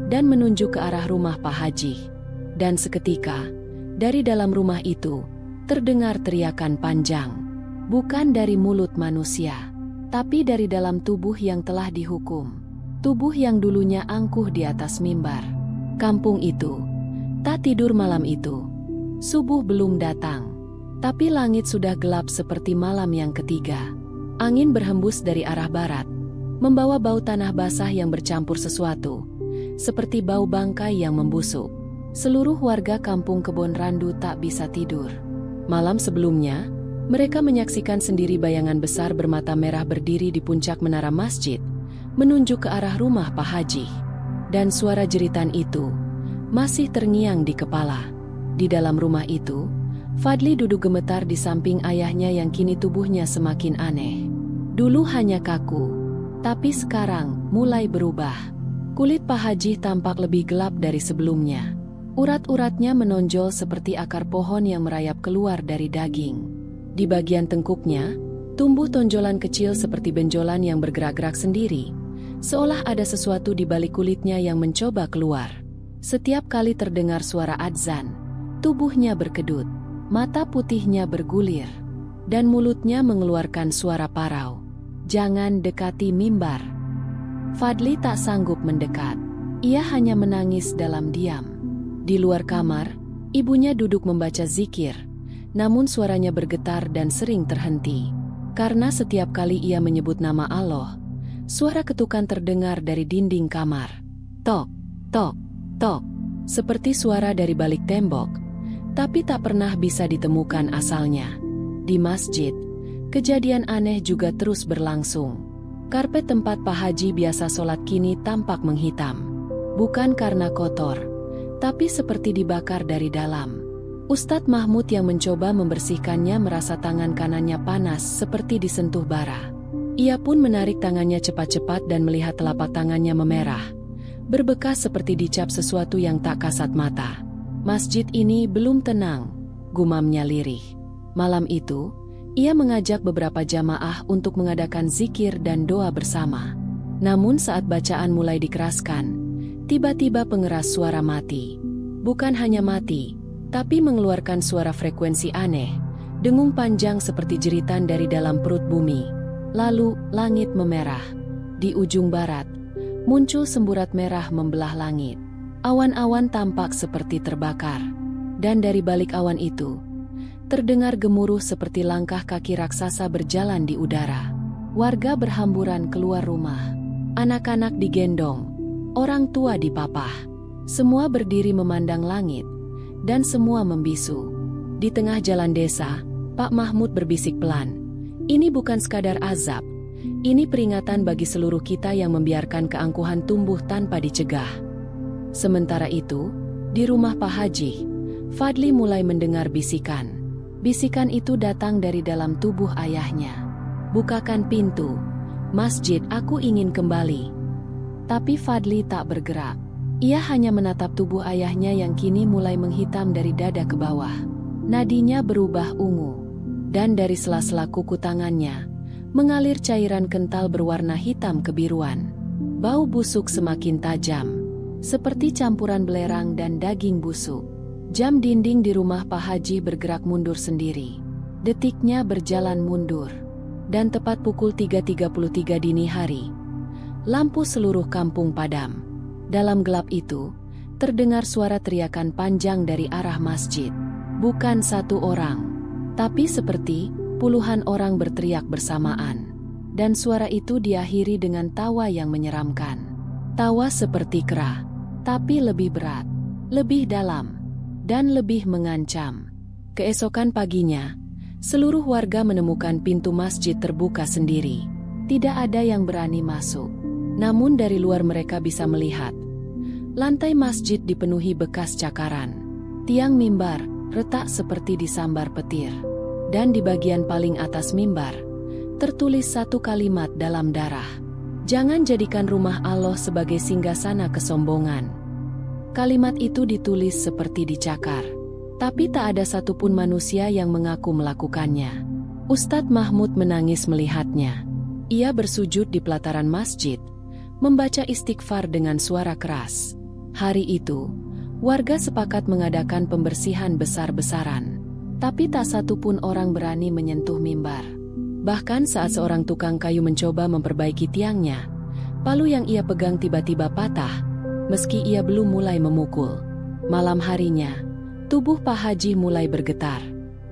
dan menunjuk ke arah rumah Pak Haji. Dan seketika, dari dalam rumah itu, terdengar teriakan panjang. Bukan dari mulut manusia, tapi dari dalam tubuh yang telah dihukum. Tubuh yang dulunya angkuh di atas mimbar. Kampung itu tak tidur malam itu. Subuh belum datang, tapi langit sudah gelap seperti malam yang ketiga. Angin berhembus dari arah barat, membawa bau tanah basah yang bercampur sesuatu, seperti bau bangkai yang membusuk. Seluruh warga kampung Kebon Randu tak bisa tidur. Malam sebelumnya, mereka menyaksikan sendiri bayangan besar bermata merah berdiri di puncak menara masjid, menunjuk ke arah rumah Pak Haji. Dan suara jeritan itu masih terngiang di kepala. Di dalam rumah itu, Fadli duduk gemetar di samping ayahnya yang kini tubuhnya semakin aneh. Dulu hanya kaku, tapi sekarang mulai berubah. Kulit Pak Haji tampak lebih gelap dari sebelumnya. Urat-uratnya menonjol seperti akar pohon yang merayap keluar dari daging. Di bagian tengkuknya, tumbuh tonjolan kecil seperti benjolan yang bergerak-gerak sendiri, seolah ada sesuatu di balik kulitnya yang mencoba keluar. Setiap kali terdengar suara adzan, tubuhnya berkedut, mata putihnya bergulir, dan mulutnya mengeluarkan suara parau. Jangan dekati mimbar. Fadli tak sanggup mendekat. Ia hanya menangis dalam diam. Di luar kamar, ibunya duduk membaca zikir, namun suaranya bergetar dan sering terhenti. Karena setiap kali ia menyebut nama Allah, suara ketukan terdengar dari dinding kamar. Tok, tok, tok, seperti suara dari balik tembok, tapi tak pernah bisa ditemukan asalnya. Di masjid, kejadian aneh juga terus berlangsung. Karpet tempat Pak Haji biasa sholat kini tampak menghitam. Bukan karena kotor, tapi seperti dibakar dari dalam. Ustadz Mahmud yang mencoba membersihkannya merasa tangan kanannya panas seperti disentuh bara. Ia pun menarik tangannya cepat-cepat dan melihat telapak tangannya memerah, berbekas seperti dicap sesuatu yang tak kasat mata. Masjid ini belum tenang, gumamnya lirih. Malam itu, ia mengajak beberapa jamaah untuk mengadakan zikir dan doa bersama. Namun saat bacaan mulai dikeraskan, tiba-tiba pengeras suara mati. Bukan hanya mati, tapi mengeluarkan suara frekuensi aneh, dengung panjang seperti jeritan dari dalam perut bumi. Lalu, langit memerah. Di ujung barat, muncul semburat merah membelah langit. Awan-awan tampak seperti terbakar. Dan dari balik awan itu, terdengar gemuruh seperti langkah kaki raksasa berjalan di udara. Warga berhamburan keluar rumah. Anak-anak digendong, orang tua dipapah. Semua berdiri memandang langit, dan semua membisu. Di tengah jalan desa, Pak Mahmud berbisik pelan. Ini bukan sekadar azab. Ini peringatan bagi seluruh kita yang membiarkan keangkuhan tumbuh tanpa dicegah. Sementara itu, di rumah Pak Haji, Fadli mulai mendengar bisikan. Bisikan itu datang dari dalam tubuh ayahnya. "Bukakan pintu, Masjid, aku ingin kembali." Tapi Fadli tak bergerak. Ia hanya menatap tubuh ayahnya yang kini mulai menghitam dari dada ke bawah. Nadinya berubah ungu. Dan dari sela-sela kuku tangannya, mengalir cairan kental berwarna hitam kebiruan. Bau busuk semakin tajam, seperti campuran belerang dan daging busuk. Jam dinding di rumah Pak Haji bergerak mundur sendiri. Detiknya berjalan mundur. Dan tepat pukul 3.33 dini hari, lampu seluruh kampung padam. Dalam gelap itu, terdengar suara teriakan panjang dari arah masjid. Bukan satu orang, tapi seperti puluhan orang berteriak bersamaan. Dan suara itu diakhiri dengan tawa yang menyeramkan. Tawa seperti kera, tapi lebih berat, lebih dalam, dan lebih mengancam. Keesokan paginya, seluruh warga menemukan pintu masjid terbuka sendiri. Tidak ada yang berani masuk. Namun dari luar mereka bisa melihat. Lantai masjid dipenuhi bekas cakaran. Tiang mimbar retak seperti disambar petir. Dan di bagian paling atas mimbar, tertulis satu kalimat dalam darah. "Jangan jadikan rumah Allah sebagai singgasana kesombongan." Kalimat itu ditulis seperti dicakar. Tapi tak ada satupun manusia yang mengaku melakukannya. Ustadz Mahmud menangis melihatnya. Ia bersujud di pelataran masjid, membaca istighfar dengan suara keras. Hari itu, warga sepakat mengadakan pembersihan besar-besaran. Tapi tak satupun orang berani menyentuh mimbar. Bahkan saat seorang tukang kayu mencoba memperbaiki tiangnya, palu yang ia pegang tiba-tiba patah, meski ia belum mulai memukul. Malam harinya, tubuh Pak Haji mulai bergetar.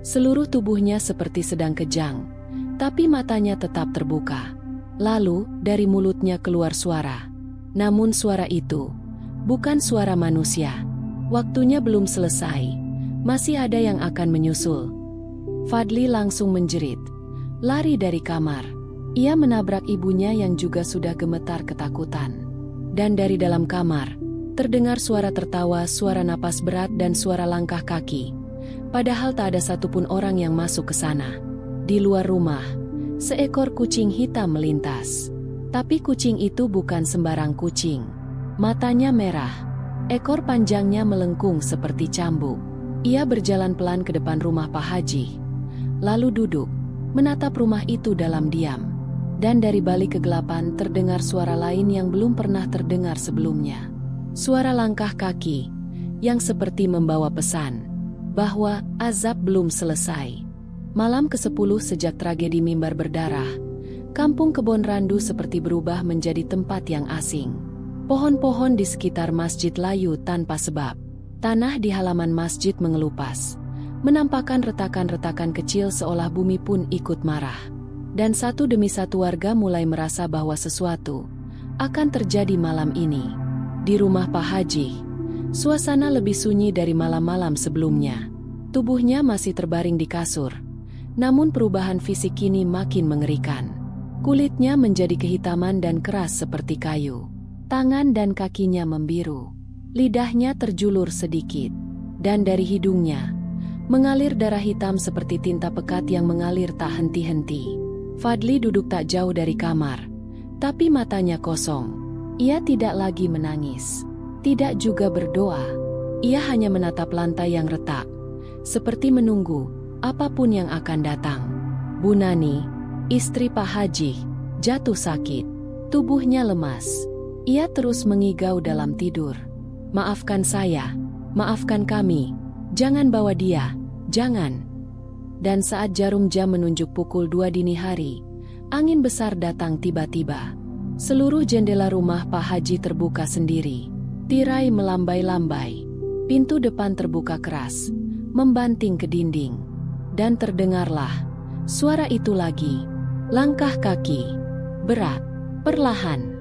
Seluruh tubuhnya seperti sedang kejang, tapi matanya tetap terbuka. Lalu, dari mulutnya keluar suara. Namun suara itu bukan suara manusia. Waktunya belum selesai. Masih ada yang akan menyusul. Fadli langsung menjerit. Lari dari kamar. Ia menabrak ibunya yang juga sudah gemetar ketakutan. Dan dari dalam kamar, terdengar suara tertawa, suara napas berat dan suara langkah kaki. Padahal tak ada satupun orang yang masuk ke sana. Di luar rumah, seekor kucing hitam melintas. Tapi kucing itu bukan sembarang kucing. Matanya merah. Ekor panjangnya melengkung seperti cambuk. Ia berjalan pelan ke depan rumah Pak Haji. Lalu duduk, menatap rumah itu dalam diam. Dan dari balik kegelapan terdengar suara lain yang belum pernah terdengar sebelumnya. Suara langkah kaki, yang seperti membawa pesan, bahwa azab belum selesai. Malam ke-10 sejak tragedi mimbar berdarah, kampung Kebon Randu seperti berubah menjadi tempat yang asing. Pohon-pohon di sekitar masjid layu tanpa sebab. Tanah di halaman masjid mengelupas, menampakkan retakan-retakan kecil seolah bumi pun ikut marah. Dan satu demi satu warga mulai merasa bahwa sesuatu akan terjadi malam ini. Di rumah Pak Haji, suasana lebih sunyi dari malam-malam sebelumnya. Tubuhnya masih terbaring di kasur, namun perubahan fisik kini makin mengerikan. Kulitnya menjadi kehitaman dan keras seperti kayu. Tangan dan kakinya membiru. Lidahnya terjulur sedikit. Dan dari hidungnya mengalir darah hitam seperti tinta pekat yang mengalir tak henti-henti. Fadli duduk tak jauh dari kamar, tapi matanya kosong. Ia tidak lagi menangis, tidak juga berdoa. Ia hanya menatap lantai yang retak, seperti menunggu apapun yang akan datang. Bu Nani, istri Pak Haji, jatuh sakit. Tubuhnya lemas. Ia terus mengigau dalam tidur. "Maafkan saya, maafkan kami, jangan bawa dia, jangan." Dan saat jarum jam menunjuk pukul 2 dini hari, angin besar datang tiba-tiba. Seluruh jendela rumah Pak Haji terbuka sendiri. Tirai melambai-lambai. Pintu depan terbuka keras, membanting ke dinding. Dan terdengarlah suara itu lagi. Langkah kaki, berat, perlahan,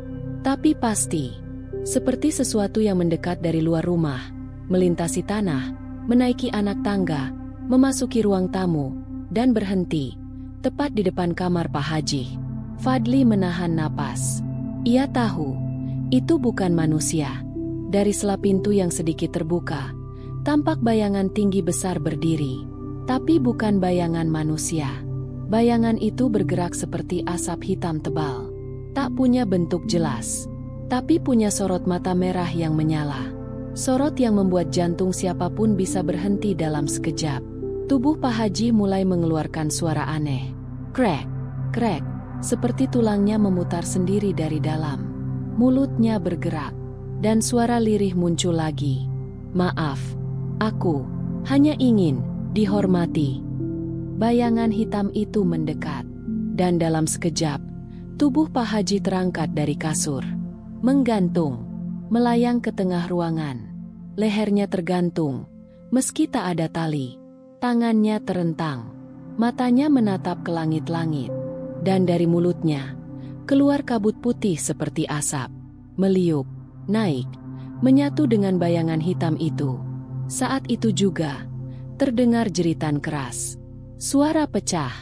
tapi pasti. Seperti sesuatu yang mendekat dari luar rumah, melintasi tanah, menaiki anak tangga, memasuki ruang tamu, dan berhenti, tepat di depan kamar Pak Haji. Fadli menahan napas. Ia tahu, itu bukan manusia. Dari sela pintu yang sedikit terbuka, tampak bayangan tinggi besar berdiri. Tapi bukan bayangan manusia. Bayangan itu bergerak seperti asap hitam tebal. Tak punya bentuk jelas, tapi punya sorot mata merah yang menyala. Sorot yang membuat jantung siapapun bisa berhenti dalam sekejap. Tubuh Pak Haji mulai mengeluarkan suara aneh. Krek, krek, seperti tulangnya memutar sendiri dari dalam. Mulutnya bergerak, dan suara lirih muncul lagi. Maaf, aku hanya ingin dihormati. Bayangan hitam itu mendekat, dan dalam sekejap, tubuh Pak Haji terangkat dari kasur. Menggantung, melayang ke tengah ruangan. Lehernya tergantung, meski tak ada tali. Tangannya terentang, matanya menatap ke langit-langit. Dan dari mulutnya, keluar kabut putih seperti asap. Meliuk, naik, menyatu dengan bayangan hitam itu. Saat itu juga, terdengar jeritan keras. Suara pecah.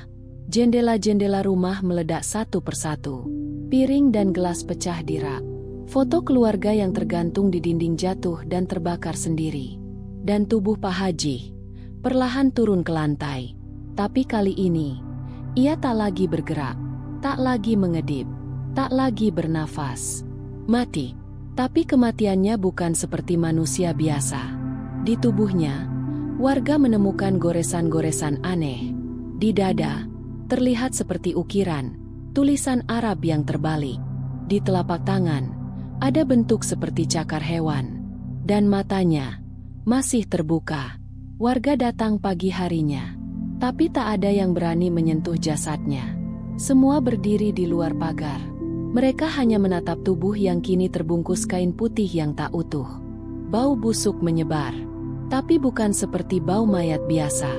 Jendela-jendela rumah meledak satu persatu. Piring dan gelas pecah di rak. Foto keluarga yang tergantung di dinding jatuh dan terbakar sendiri. Dan tubuh Pak Haji perlahan turun ke lantai. Tapi kali ini, ia tak lagi bergerak, tak lagi mengedip, tak lagi bernafas. Mati. Tapi kematiannya bukan seperti manusia biasa. Di tubuhnya, warga menemukan goresan-goresan aneh. Di dada, terlihat seperti ukiran, tulisan Arab yang terbalik. Di telapak tangan, ada bentuk seperti cakar hewan. Dan matanya masih terbuka. Warga datang pagi harinya, tapi tak ada yang berani menyentuh jasadnya. Semua berdiri di luar pagar. Mereka hanya menatap tubuh yang kini terbungkus kain putih yang tak utuh. Bau busuk menyebar, tapi bukan seperti bau mayat biasa.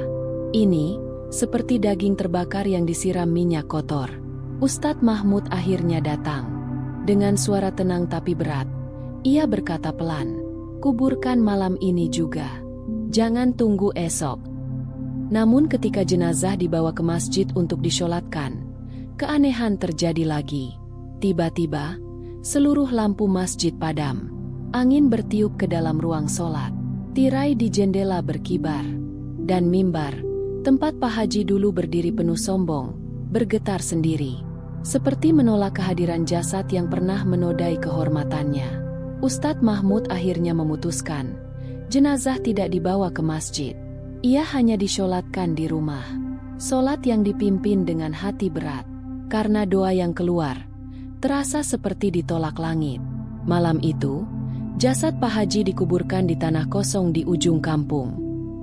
Ini seperti daging terbakar yang disiram minyak kotor. Ustadz Mahmud akhirnya datang. Dengan suara tenang tapi berat, ia berkata pelan, "Kuburkan malam ini juga. Jangan tunggu esok." Namun ketika jenazah dibawa ke masjid untuk disolatkan, keanehan terjadi lagi. Tiba-tiba, seluruh lampu masjid padam. Angin bertiup ke dalam ruang solat. Tirai di jendela berkibar. Dan mimbar, tempat Pak Haji dulu berdiri penuh sombong, bergetar sendiri. Seperti menolak kehadiran jasad yang pernah menodai kehormatannya. Ustadz Mahmud akhirnya memutuskan, jenazah tidak dibawa ke masjid. Ia hanya disolatkan di rumah. Solat yang dipimpin dengan hati berat. Karena doa yang keluar terasa seperti ditolak langit. Malam itu, jasad Pak Haji dikuburkan di tanah kosong di ujung kampung.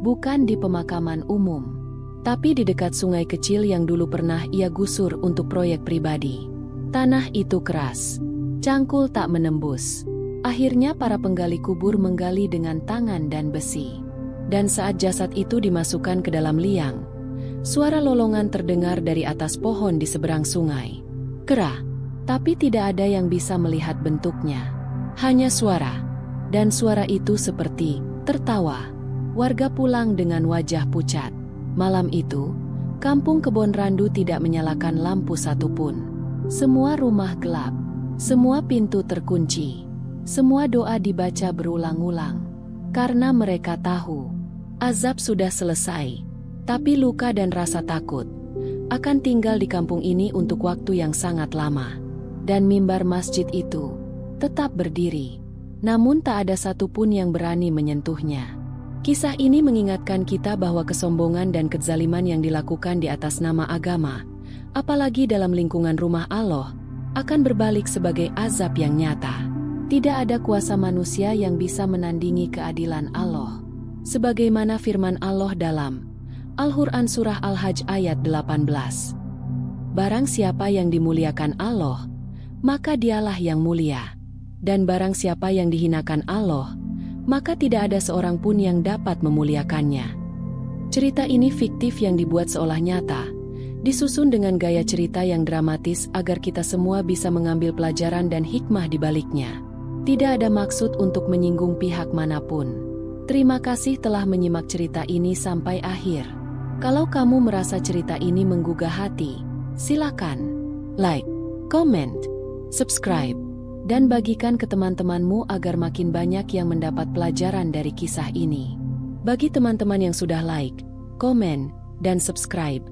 Bukan di pemakaman umum, tapi di dekat sungai kecil yang dulu pernah ia gusur untuk proyek pribadi. Tanah itu keras, cangkul tak menembus. Akhirnya para penggali kubur menggali dengan tangan dan besi. Dan saat jasad itu dimasukkan ke dalam liang, suara lolongan terdengar dari atas pohon di seberang sungai. Kera. Tapi tidak ada yang bisa melihat bentuknya. Hanya suara. Dan suara itu seperti tertawa. Warga pulang dengan wajah pucat. Malam itu, kampung Kebon Randu tidak menyalakan lampu satupun. Semua rumah gelap. Semua pintu terkunci. Semua doa dibaca berulang-ulang. Karena mereka tahu, azab sudah selesai. Tapi luka dan rasa takut akan tinggal di kampung ini untuk waktu yang sangat lama. Dan mimbar masjid itu tetap berdiri, namun tak ada satupun yang berani menyentuhnya. Kisah ini mengingatkan kita bahwa kesombongan dan kezaliman yang dilakukan di atas nama agama, apalagi dalam lingkungan rumah Allah, akan berbalik sebagai azab yang nyata. Tidak ada kuasa manusia yang bisa menandingi keadilan Allah. Sebagaimana firman Allah dalam Al-Quran Surah Al-Hajj ayat 18. Barang siapa yang dimuliakan Allah, maka dialah yang mulia. Dan barang siapa yang dihinakan Allah, maka tidak ada seorang pun yang dapat memuliakannya. Cerita ini fiktif yang dibuat seolah nyata, Disusun dengan gaya cerita yang dramatis agar kita semua bisa mengambil pelajaran dan hikmah di baliknya. Tidak ada maksud untuk menyinggung pihak manapun. Terima kasih telah menyimak cerita ini sampai akhir. Kalau kamu merasa cerita ini menggugah hati, silakan like, comment, subscribe, dan bagikan ke teman-temanmu agar makin banyak yang mendapat pelajaran dari kisah ini. Bagi teman-teman yang sudah like, komen, dan subscribe,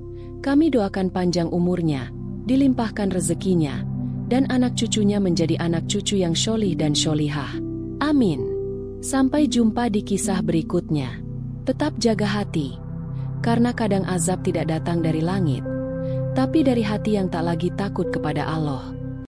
kami doakan panjang umurnya, dilimpahkan rezekinya, dan anak cucunya menjadi anak cucu yang sholih dan sholihah. Amin. Sampai jumpa di kisah berikutnya. Tetap jaga hati, karena kadang azab tidak datang dari langit, tapi dari hati yang tak lagi takut kepada Allah.